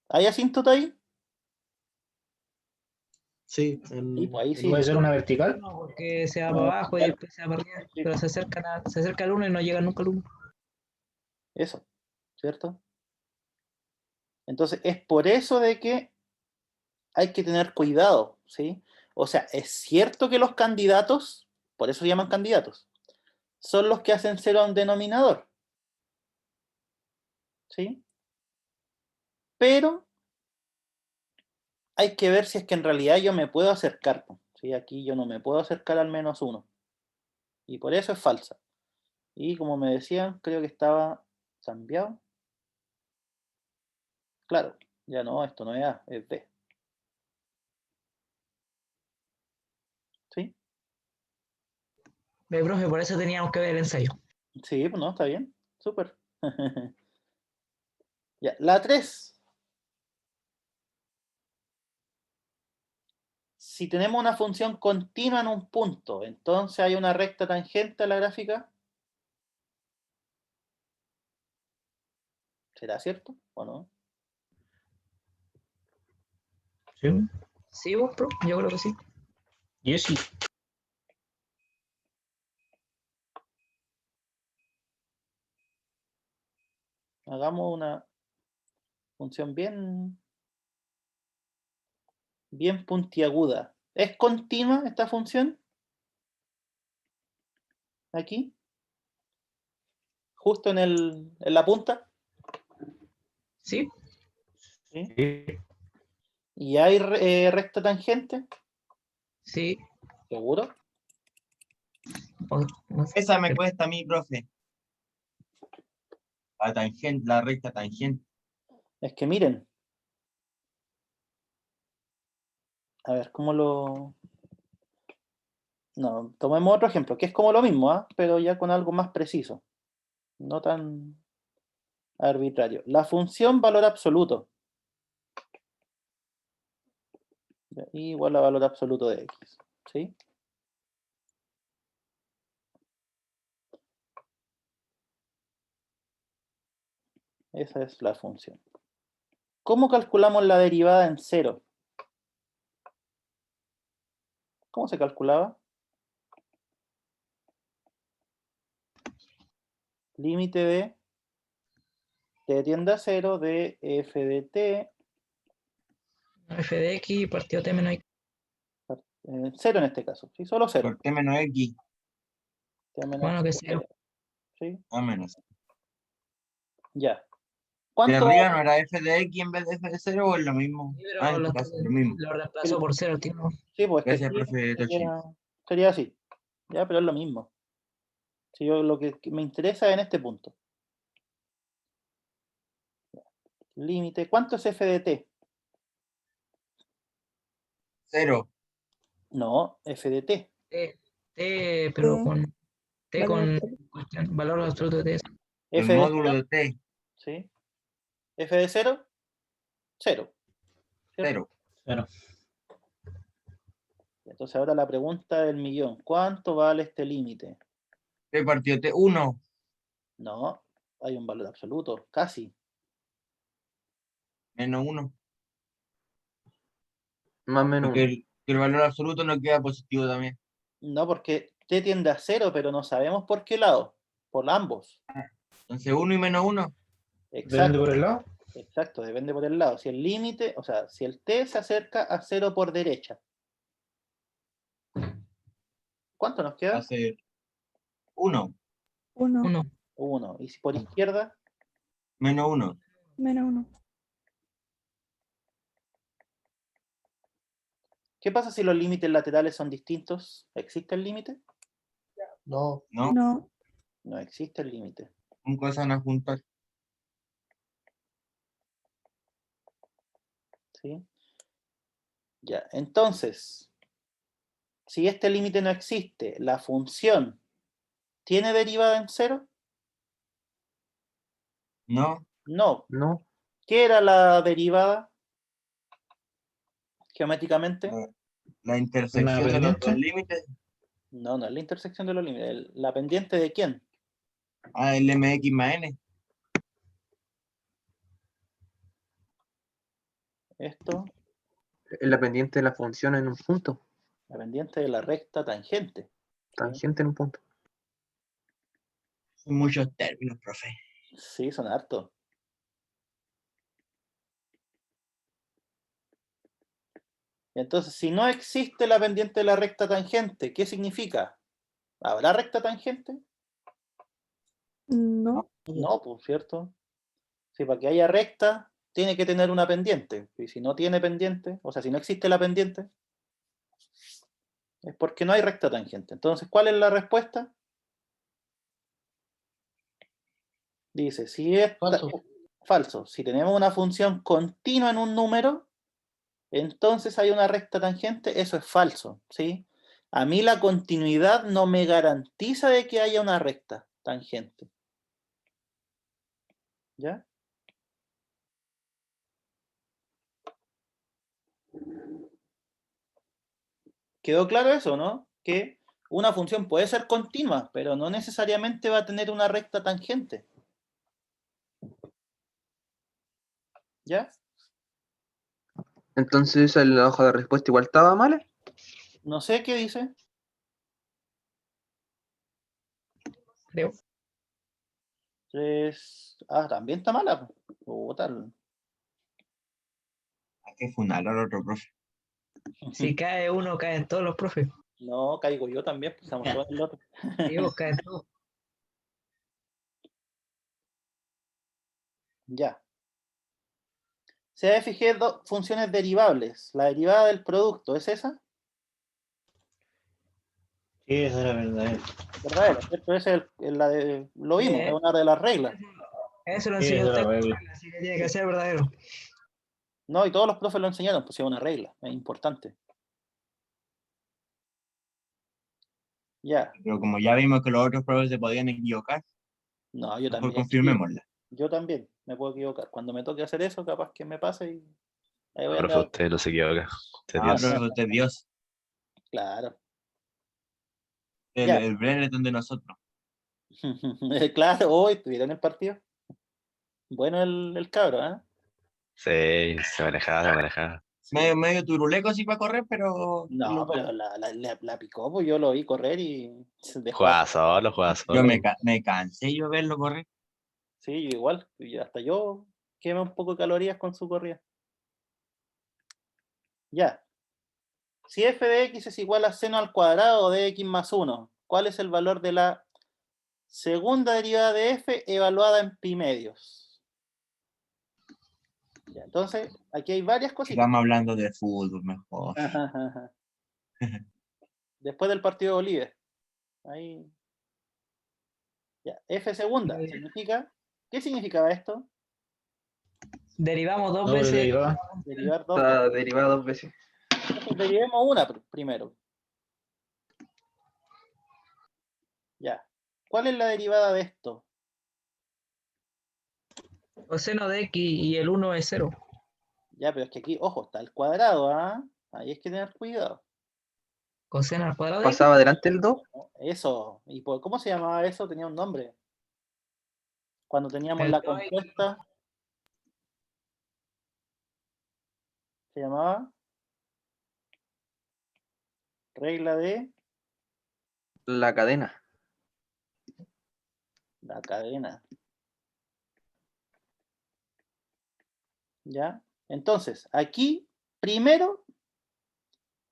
¿Hay asíntota ahí? Sí. Sí, pues ahí sí. ¿Puede ser una vertical? No, porque se va para abajo y después se va para arriba. Pero se acerca al 1 y no llega nunca al 1. Eso, ¿cierto? Entonces, es por eso de que hay que tener cuidado, ¿sí? O sea, es cierto que los candidatos, por eso se llaman candidatos, son los que hacen 0 a un denominador, ¿sí? Pero hay que ver si es que en realidad yo me puedo acercar, ¿sí? Aquí yo no me puedo acercar al menos 1. Y por eso es falsa. Y como me decían, creo que estaba cambiado. Claro, ya no, esto no es A, es B. ¿Sí? Profe, por eso teníamos que ver el ensayo. Sí, pues no, está bien. Súper. Ya, la 3. Si tenemos una función continua en un punto, entonces hay una recta tangente a la gráfica. ¿Será cierto o no? Sí. Sí, vos, pro, yo creo que sí. Yo sí. Hagamos una función bien puntiaguda. ¿Es continua esta función? Aquí. Justo en la punta. Sí. ¿Sí? Sí. ¿Y hay recta tangente? Sí. ¿Seguro? Esa me cuesta a mí, profe. La tangente, la recta tangente. Es que miren. A ver, ¿cómo lo...? No, tomemos otro ejemplo, que es como lo mismo, ¿ah? Pero ya con algo más preciso. No tan arbitrario. La función valor absoluto. Igual a valor absoluto de x. ¿Sí? Esa es la función. ¿Cómo calculamos la derivada en 0? ¿Cómo se calculaba? Límite de t tiende a 0 de f de t. F de x partido t menos x. 0 en este caso, ¿sí? Solo 0. Por t menos x. T menos Bueno, que x, sea. ¿sí? A menos. Ya. ¿De ¿Cuánto? arriba no era f de x en vez de f de 0 o es lo mismo? Sí, pero Ah, en tu caso, lo mismo. lo reemplazó por 0, tío. Sí, pues que Gracias, profe Tochi. sería así. Ya, pero es lo mismo. Si yo lo que me interesa en este punto. Límite. ¿Cuánto es f de t? 0. No, f de t. Pero T, con T valor con absoluto. cuestión, valor absoluto de T. El F de módulo 0, de t, ¿sí? F de 0, 0. 0. Claro. Entonces ahora la pregunta del millón. ¿Cuánto vale este límite? T partido t, 1. No, hay un valor absoluto, casi. Menos 1. Más o menos Porque uno. el valor absoluto no queda positivo también. No, porque t tiende a 0, pero no sabemos por qué lado. Por ambos. Entonces 1 y menos 1. Depende Exacto. por el lado. Exacto, depende por el lado. Si el límite, o sea, si el t se acerca a 0 por derecha. ¿Cuánto nos Va a queda? ser 1. 1, 1. 1. Y si por izquierda, Menos 1. menos 1. ¿qué pasa si los límites laterales son distintos? ¿Existe el límite? No. No, No, No existe el límite. nunca se van a juntar. ¿Sí? Ya, entonces, si este límite no existe, ¿la función tiene derivada en 0? No, No. No, ¿Qué era la derivada geométricamente? la intersección de los pendiente? dos límites. No, no es la intersección de los límites. ¿La pendiente de quién? El mx más n. Esto, es la pendiente de la función en un punto. la pendiente de la recta tangente. Tangente en un punto. Son muchos términos, profe. Sí, son hartos. Entonces, si no existe la pendiente de la recta tangente, ¿qué significa? ¿Habrá recta tangente? no, No, pues, ¿cierto? Si para que haya recta, tiene que tener una pendiente. Y si no tiene pendiente, o sea, si no existe la pendiente, es porque no hay recta tangente. Entonces, ¿cuál es la respuesta? Dice, si es Falso. falso, si tenemos una función continua en un número, entonces hay una recta tangente, eso es falso, ¿sí? A mí la continuidad no me garantiza de que haya una recta tangente. ¿Ya? ¿Quedó claro eso, no? Que una función puede ser continua, pero no necesariamente va a tener una recta tangente. ¿Ya? Entonces la hoja de respuesta igual estaba mala. No sé qué dice. Creo. También está mala. Tal. Hay que fundar al otro profe. Si cae uno, caen todos los profes. No, caigo yo también, pues estamos todos en el otro. Y vos caen todos. Ya. Se fijé dos funciones derivables. La derivada del producto, ¿es esa? Sí, esa era verdadera. Verdadera, ¿cierto? Esa es lo vimos, es una de las reglas. Eso lo Sí, enseñó esa era usted, regla. así que tiene que ser verdadero. No, y todos los profes lo enseñaron, pues es una regla, es importante. Ya. Pero como ya vimos que los otros profes se podían equivocar, No, yo mejor también. confirmémosla. Yo también me puedo equivocar. Cuando me toque hacer eso, capaz que me pase y ahí voy a Profe, andar. usted no se equivoca. Usted es Ah, Dios. profe, usted es Dios. Claro. El, Ya. el Brereton de nosotros. Claro, hoy estuvieron en el partido. Bueno el cabro, ¿eh? Sí, se manejaba. Sí. Medio turuleco así para correr, pero... No, pero la picó, pues yo lo vi correr y se dejó. Jugaba solo. Yo me cansé yo verlo correr. Sí, yo igual. Hasta yo quemé un poco de calorías con su corrida. Ya. Si f de x es igual a seno al cuadrado de x más 1, ¿cuál es el valor de la segunda derivada de f evaluada en pi medios? Ya, entonces, aquí hay varias cositas. Sigamos hablando de fútbol mejor. Ajá. Después del partido de Bolívar. Ahí. Ya, f segunda significa, ¿qué significaba esto? Derivamos dos Doble veces. derivada. Derivar dos veces. Está derivada dos veces. Entonces, derivemos una primero. Ya. ¿Cuál es la derivada de esto? Coseno de x y el 1 es 0. Ya, pero es que aquí, ojo, está el cuadrado, ¿ah? Ahí hay que tener cuidado. Coseno al cuadrado de x. ¿Pasaba adelante el 2? Eso. ¿Y cómo se llamaba eso? Tenía un nombre. Cuando teníamos El la 2x. compuesta, se llamaba regla de La cadena. la cadena. ¿Ya? Entonces, aquí, primero,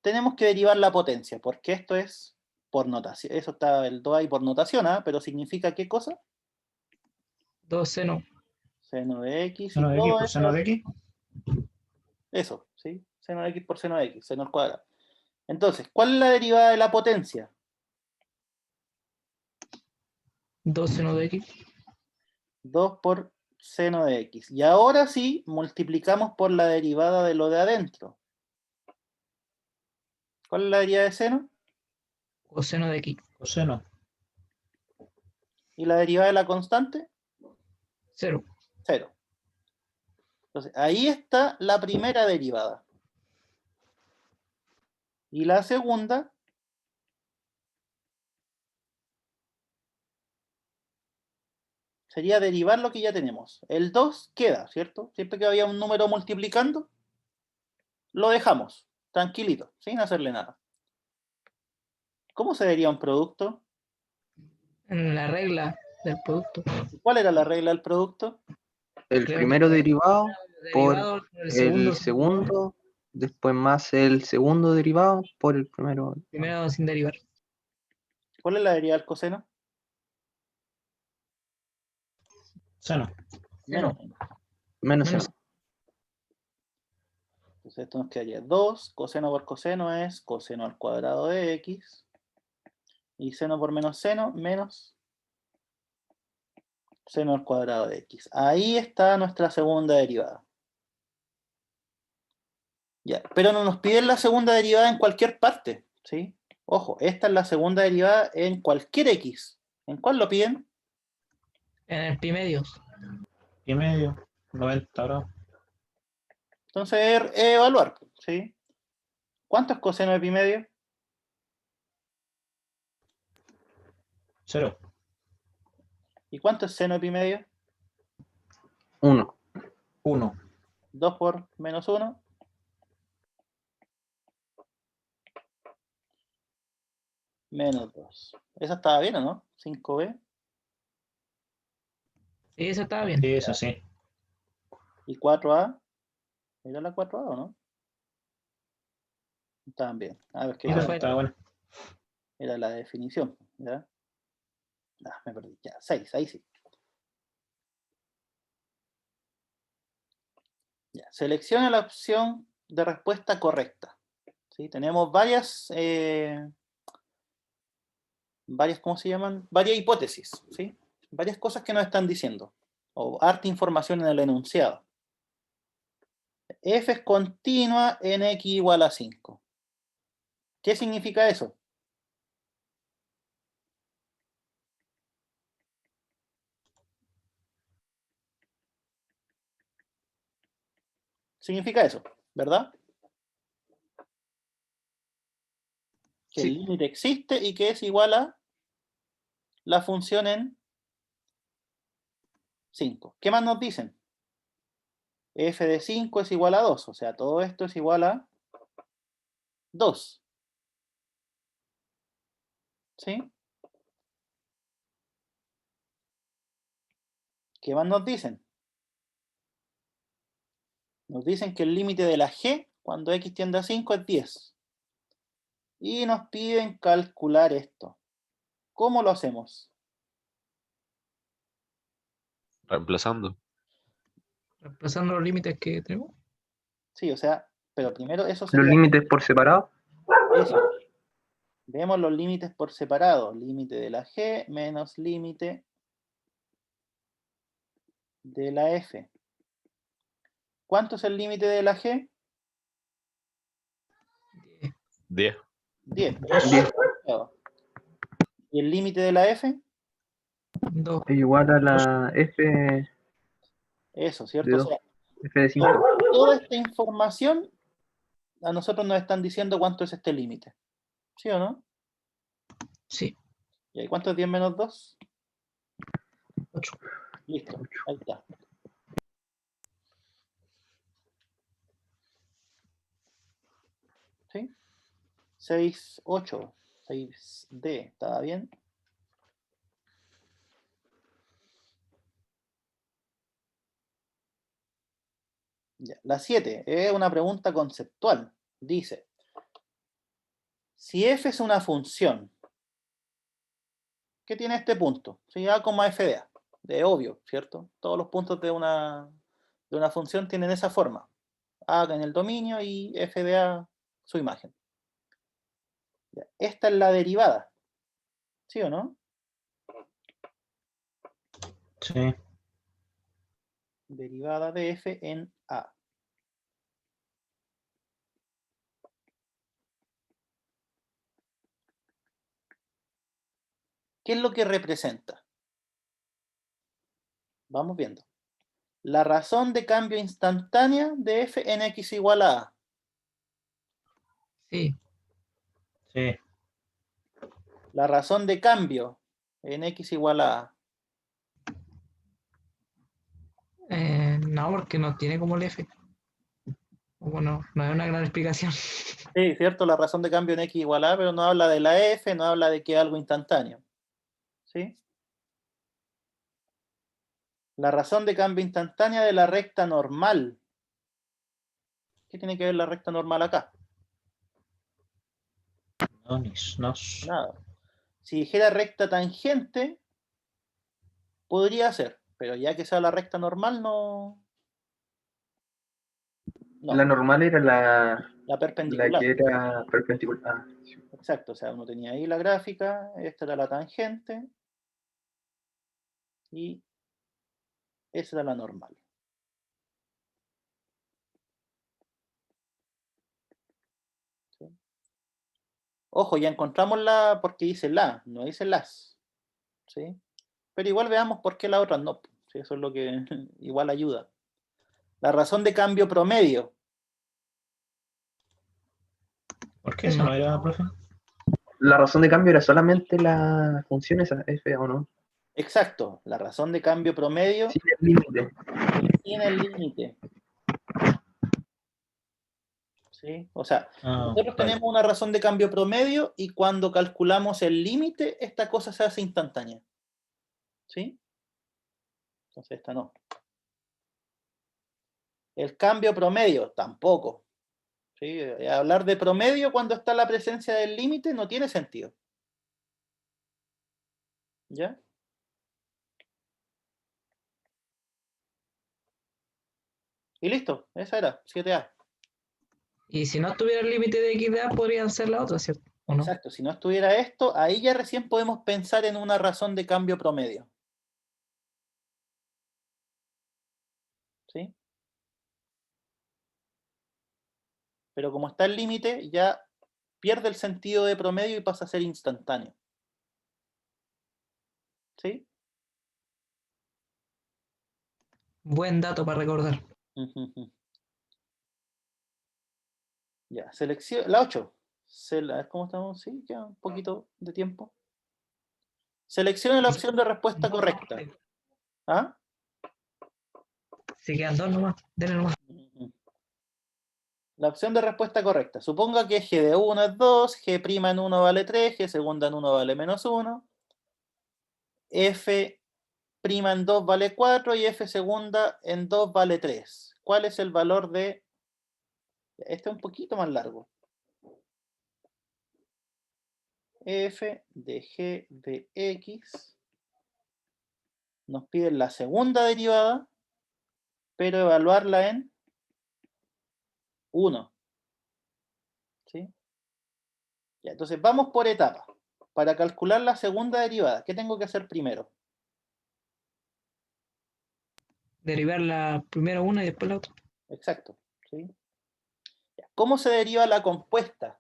tenemos que derivar la potencia, porque esto es por notación. Eso está el 2 ahí por notación, ¿ah? Pero significa ¿qué cosa? 2 seno. Seno de x y Seno de x todo por eso. seno de x. Eso, ¿sí? Seno de x por seno de x, seno al cuadrado. Entonces, ¿cuál es la derivada de la potencia? 2 seno de x. 2 por seno de x. Y ahora sí, multiplicamos por la derivada de lo de adentro. ¿Cuál es la derivada de seno? Coseno de x. Coseno. ¿Y la derivada de la constante? 0. 0. Entonces, ahí está la primera derivada. Y la segunda sería derivar lo que ya tenemos. El 2 queda, ¿cierto? Siempre que había un número multiplicando, lo dejamos, tranquilito, sin hacerle nada. ¿Cómo se deriva un producto? En la regla del producto. ¿Cuál era la regla del producto? El Creo primero que derivado por derivado el segundo, después más el segundo derivado por el primero. Primero sin derivar. ¿Cuál es la derivada del coseno? Seno. Menos. Menos Menos. seno. Entonces esto nos quedaría 2, coseno por coseno es coseno al cuadrado de x, y seno por menos seno, menos seno al cuadrado de x. Ahí está nuestra segunda derivada. Ya, pero no nos piden la segunda derivada en cualquier parte, ¿sí? Ojo, esta es la segunda derivada en cualquier x. ¿En cuál lo piden? En el pi medios. Y medio. 90 grados. Entonces, evaluar, ¿sí? ¿Cuánto es coseno de pi medio? 0. ¿Y cuánto es seno de pi medio? 1. 1. 2 por menos 1. Menos 2. ¿Esa estaba bien o no? 5b. Sí, eso estaba bien. Sí, eso sí. ¿Y 4a? ¿Era la 4a o no? Estaban bien. A ver, ¿qué Eso era? fue. Está bueno. Era la definición, ¿ya? Ah, me perdí. Ya, 6, ahí sí. Ya, selecciona la opción de respuesta correcta. ¿Sí? Tenemos varias, ¿cómo se llaman? Varias hipótesis, ¿sí? Varias cosas que nos están diciendo. O harta información en el enunciado. F es continua en x igual a 5. ¿Qué significa eso? Significa eso, ¿verdad? Que Sí. el límite existe y que es igual a la función en 5. ¿Qué más nos dicen? F de 5 es igual a 2, o sea, todo esto es igual a 2. ¿Sí? ¿Qué más nos dicen? Nos dicen que el límite de la g, cuando x tiende a 5, es 10. Y nos piden calcular esto. ¿Cómo lo hacemos? Reemplazando. Reemplazando los límites que tenemos. Sí, o sea, pero primero eso Los sería... límites por separado. Eso. Vemos los límites por separado. Límite de la g menos límite de la f. ¿Cuánto es el límite de la g? 10. 10. 10 ¿Y el límite de la f? 2. es igual a la F de Eso, ¿cierto? O 2, sea, F de 5. toda esta información a nosotros nos están diciendo cuánto es este límite. ¿Sí o no? Sí. ¿Y cuánto es 10 menos 2? 8. Listo, ahí está. ¿Sí? 6, 8, 6D, ¿estaba bien? Ya. La 7 es una pregunta conceptual. Dice, si f es una función, ¿qué tiene este punto? Si A, f de A. De obvio, ¿cierto? Todos los puntos de una función tienen esa forma. A en el dominio y f de A su imagen. Ya. Esta es la derivada. ¿Sí o no? Sí. Derivada de f en A. ¿Qué es lo que representa? Vamos viendo. La razón de cambio instantánea de f en x igual a A. Sí. Sí. La razón de cambio en x igual a A. No, porque no tiene como el F. Bueno, no es una gran explicación. Sí, cierto, la razón de cambio en x igual a A, pero no habla de la f, no habla de que es algo instantáneo. ¿Sí? La razón de cambio instantánea de la recta normal. ¿Qué tiene que ver la recta normal acá? Nos. Nada. Si dijera recta tangente, podría ser, pero ya que sea la recta normal, no. La normal era La la perpendicular. que era perpendicular. Ah, sí. Exacto, o sea, uno tenía ahí la gráfica, esta era la tangente, y esa era la normal. ¿Sí? Ojo, ya encontramos la, porque dice la, no dice las. ¿Sí? Pero igual veamos por qué la otra no. ¿Sí? Eso es lo que igual ayuda. La razón de cambio promedio. ¿Por qué eso no era, profe? La razón de cambio era solamente la función esa, F o no. Exacto, la razón de cambio promedio Sin el límite. tiene el límite. ¿Sí? O sea, nosotros Vale. tenemos una razón de cambio promedio y cuando calculamos el límite, esta cosa se hace instantánea. ¿Sí? Entonces esta no. El cambio promedio, tampoco. ¿Sí? Hablar de promedio cuando está la presencia del límite no tiene sentido. ¿Ya? Y listo, esa era, 7A. Y si no tuviera el límite de x de A, podrían ser la otra, ¿cierto? ¿O no? Exacto, si no estuviera esto, ahí ya recién podemos pensar en una razón de cambio promedio. ¿Sí? Pero como está el límite, ya pierde el sentido de promedio y pasa a ser instantáneo. ¿Sí? Buen dato para recordar. Ya, selección, la 8. A ver cómo estamos, sí, queda un poquito de tiempo. Seleccione la opción de respuesta correcta. ¿Ah? Si quedan dos nomás, denle nomás. La opción de respuesta correcta. Suponga que g de 1 es 2, g' en 1 vale 3, g segunda en 1 vale menos 1, f' en 2 vale 4 y f segunda en 2 vale 3. ¿Cuál es el valor de...? Este es un poquito más largo. F de g de x. Nos piden la segunda derivada, pero evaluarla en 1. ¿Sí? Ya, entonces vamos por etapas. Para calcular la segunda derivada, ¿qué tengo que hacer primero? Derivar la primera una y después la otra. Exacto. ¿Sí? ¿Cómo se deriva la compuesta?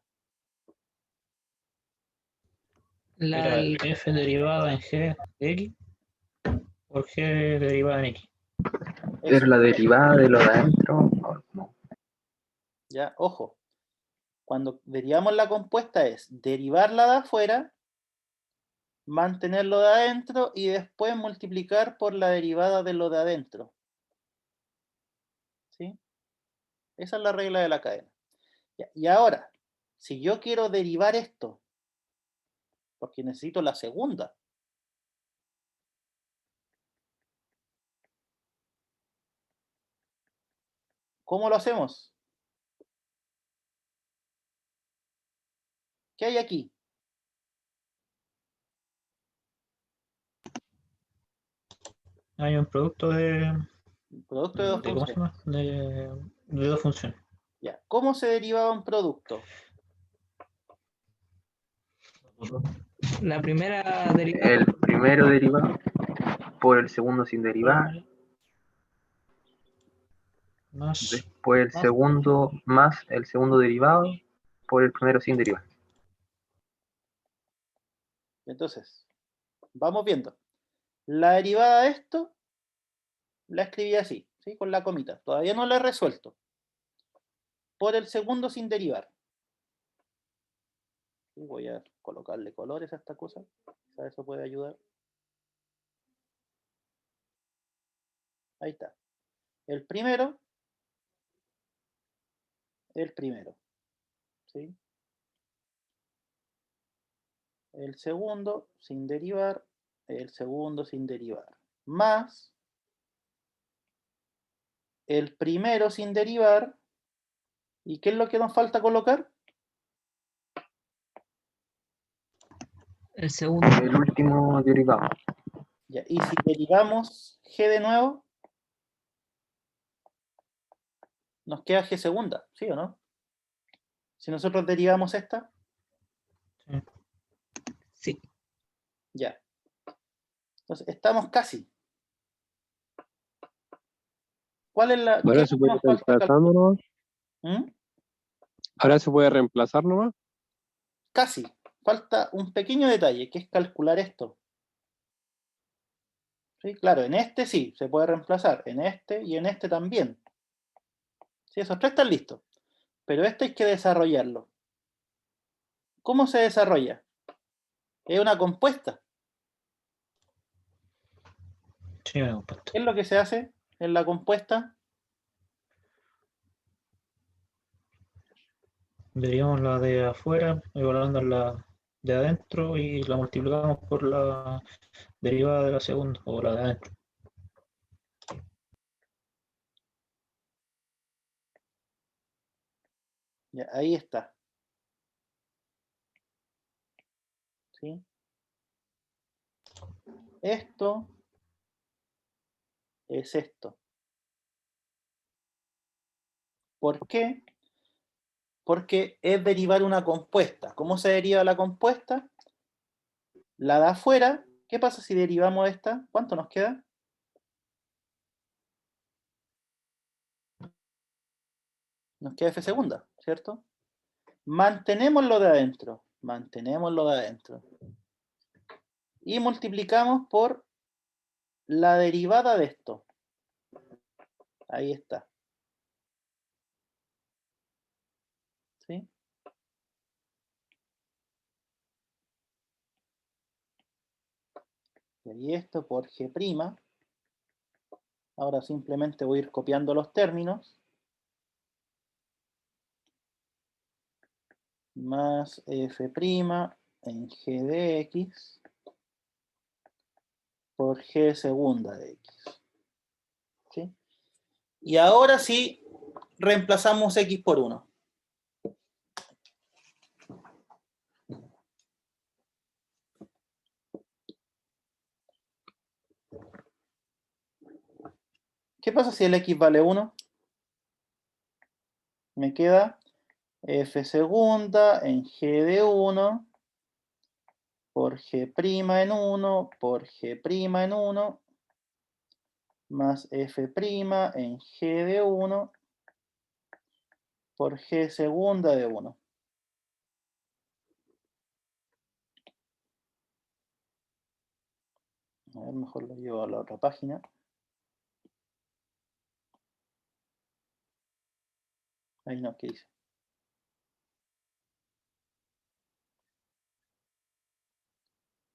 Era El- f derivada en g de x por g derivada en x. Pero Eso. la derivada de lo de adentro, no. Ya, ojo. Cuando derivamos la compuesta es derivarla de afuera, mantenerlo de adentro y después multiplicar por la derivada de lo de adentro. ¿Sí? Esa es la regla de la cadena. Ya, y ahora, si yo quiero derivar esto, porque necesito la segunda, ¿cómo lo hacemos? ¿Qué hay aquí? Hay un producto de Producto de dos ¿cómo se funciones. llama? De dos funciones. Ya. ¿Cómo se derivaba un producto? La primera derivada. El primero derivado por el segundo sin derivar, Más después el Más. segundo más el segundo derivado por el primero sin derivar. Entonces, vamos viendo. La derivada de esto la escribí así, ¿sí? Con la comita. Todavía no la he resuelto. Por el segundo sin derivar. Y voy a colocarle colores a esta cosa. Quizá eso puede ayudar. Ahí está. El primero. ¿Sí? El segundo sin derivar. El segundo sin derivar. Más el primero sin derivar. ¿Y qué es lo que nos falta colocar? El segundo. El último derivado. Ya, y si derivamos g de nuevo, nos queda g segunda, ¿sí o no? Si nosotros derivamos esta. Sí. Ya. Entonces, estamos casi. ¿Cuál es la... Ahora se puede reemplazar nomás. ¿Mm? Ahora se puede reemplazar nomás. Casi. Falta un pequeño detalle, que es calcular esto. ¿Sí? Claro, en este sí, se puede reemplazar. En este y en este también. Sí, esos tres están listos. Pero este hay que desarrollarlo. ¿Cómo se desarrolla? Es una compuesta. Sí, una compuesta. ¿Qué es lo que se hace en la compuesta? Derivamos la de afuera, igualando la de adentro y la multiplicamos por la derivada de la segunda, o la de adentro. Ya, ahí está. ¿Sí? Esto es esto. ¿Por qué? Porque es derivar una compuesta. ¿Cómo se deriva la compuesta? La de afuera. ¿Qué pasa si derivamos esta? ¿Cuánto nos queda? Nos queda f segunda, ¿cierto? Mantenemos lo de adentro. Mantenemos lo de adentro. Y multiplicamos por la derivada de esto. Ahí está. ¿Sí? Y esto por g'. Ahora simplemente voy a ir copiando los términos. Más f' en g de x por g segunda de x. ¿Sí? Y ahora sí, reemplazamos x por 1. ¿Qué pasa si el x vale 1? Me queda f segunda en g de 1 por g' en 1 por g' en 1 más F' en G de 1 por G segunda de 1. A ver, mejor lo llevo a la otra página. Ahí no, ¿qué dice?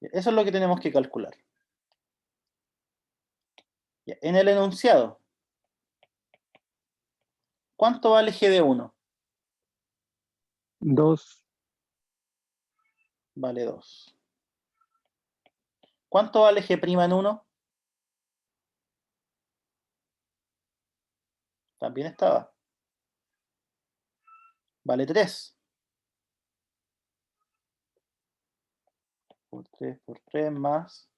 Eso es lo que tenemos que calcular. En el enunciado, ¿cuánto vale G de 1? 2. Vale 2. ¿Cuánto vale G' en 1? También estaba. Vale 3. Por 3 por 3 más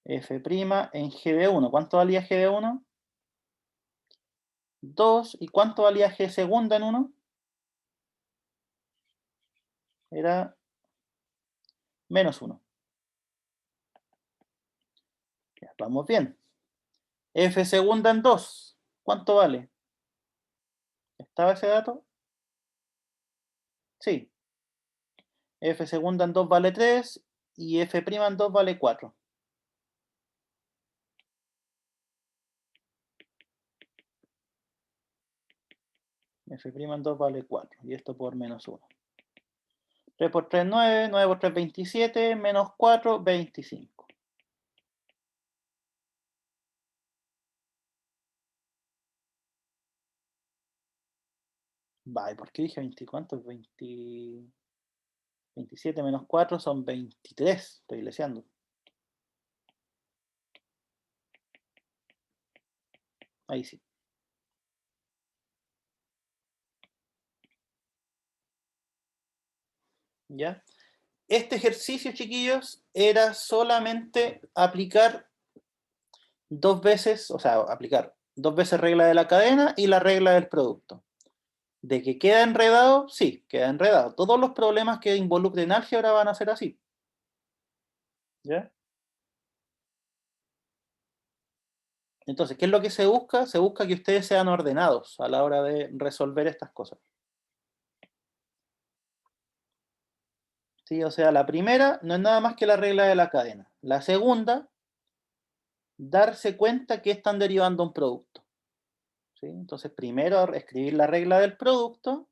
F' en G de 1. ¿Cuánto valía G de 1? 2. ¿Y cuánto valía G segunda en 1? Era menos 1. Ya, vamos bien. F segunda en 2. ¿Cuánto vale? ¿Estaba ese dato? Sí. F segunda en 2 vale 3 y F' en 2 vale 4. F' en 2 vale 4 y esto por menos 1. 3 por 3, 9, 9 por 3, 27, menos 4, 25. Vale, ¿por qué dije 20? ¿Cuánto? 20... 27 menos 4 son 23. Estoy leseando. Ahí sí. ¿Ya? Este ejercicio, chiquillos, era solamente aplicar 2 veces, o sea, aplicar 2 veces regla de la cadena y la regla del producto. ¿De que queda enredado? Sí, queda enredado. Todos los problemas que involucren álgebra van a ser así. ¿Ya? Entonces, ¿qué es lo que se busca? Se busca que ustedes sean ordenados a la hora de resolver estas cosas. ¿Sí? O sea, la primera no es nada más que la regla de la cadena. La segunda, darse cuenta que están derivando un producto. ¿Sí? Entonces, primero escribir la regla del producto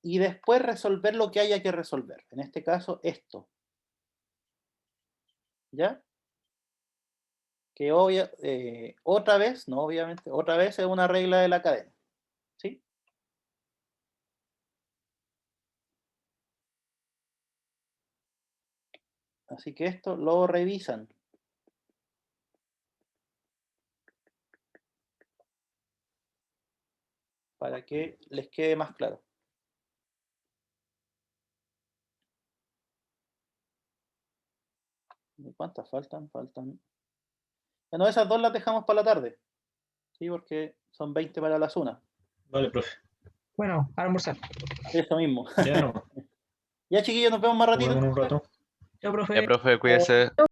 y después resolver lo que haya que resolver. En este caso, esto. ¿Ya? Que otra vez, no obviamente, otra vez es una regla de la cadena. ¿Sí? Así que esto lo revisan. Para que les quede más claro. ¿Cuántas faltan? Faltan... Bueno, esas dos las dejamos para la tarde. Sí, porque son 20 para las 1. Vale, profe. Bueno, a almorzar. Eso mismo. Ya no. Ya, chiquillos, nos vemos más Nos ratito. vemos en un rato. Chao, profe. Ya, profe, cuídese.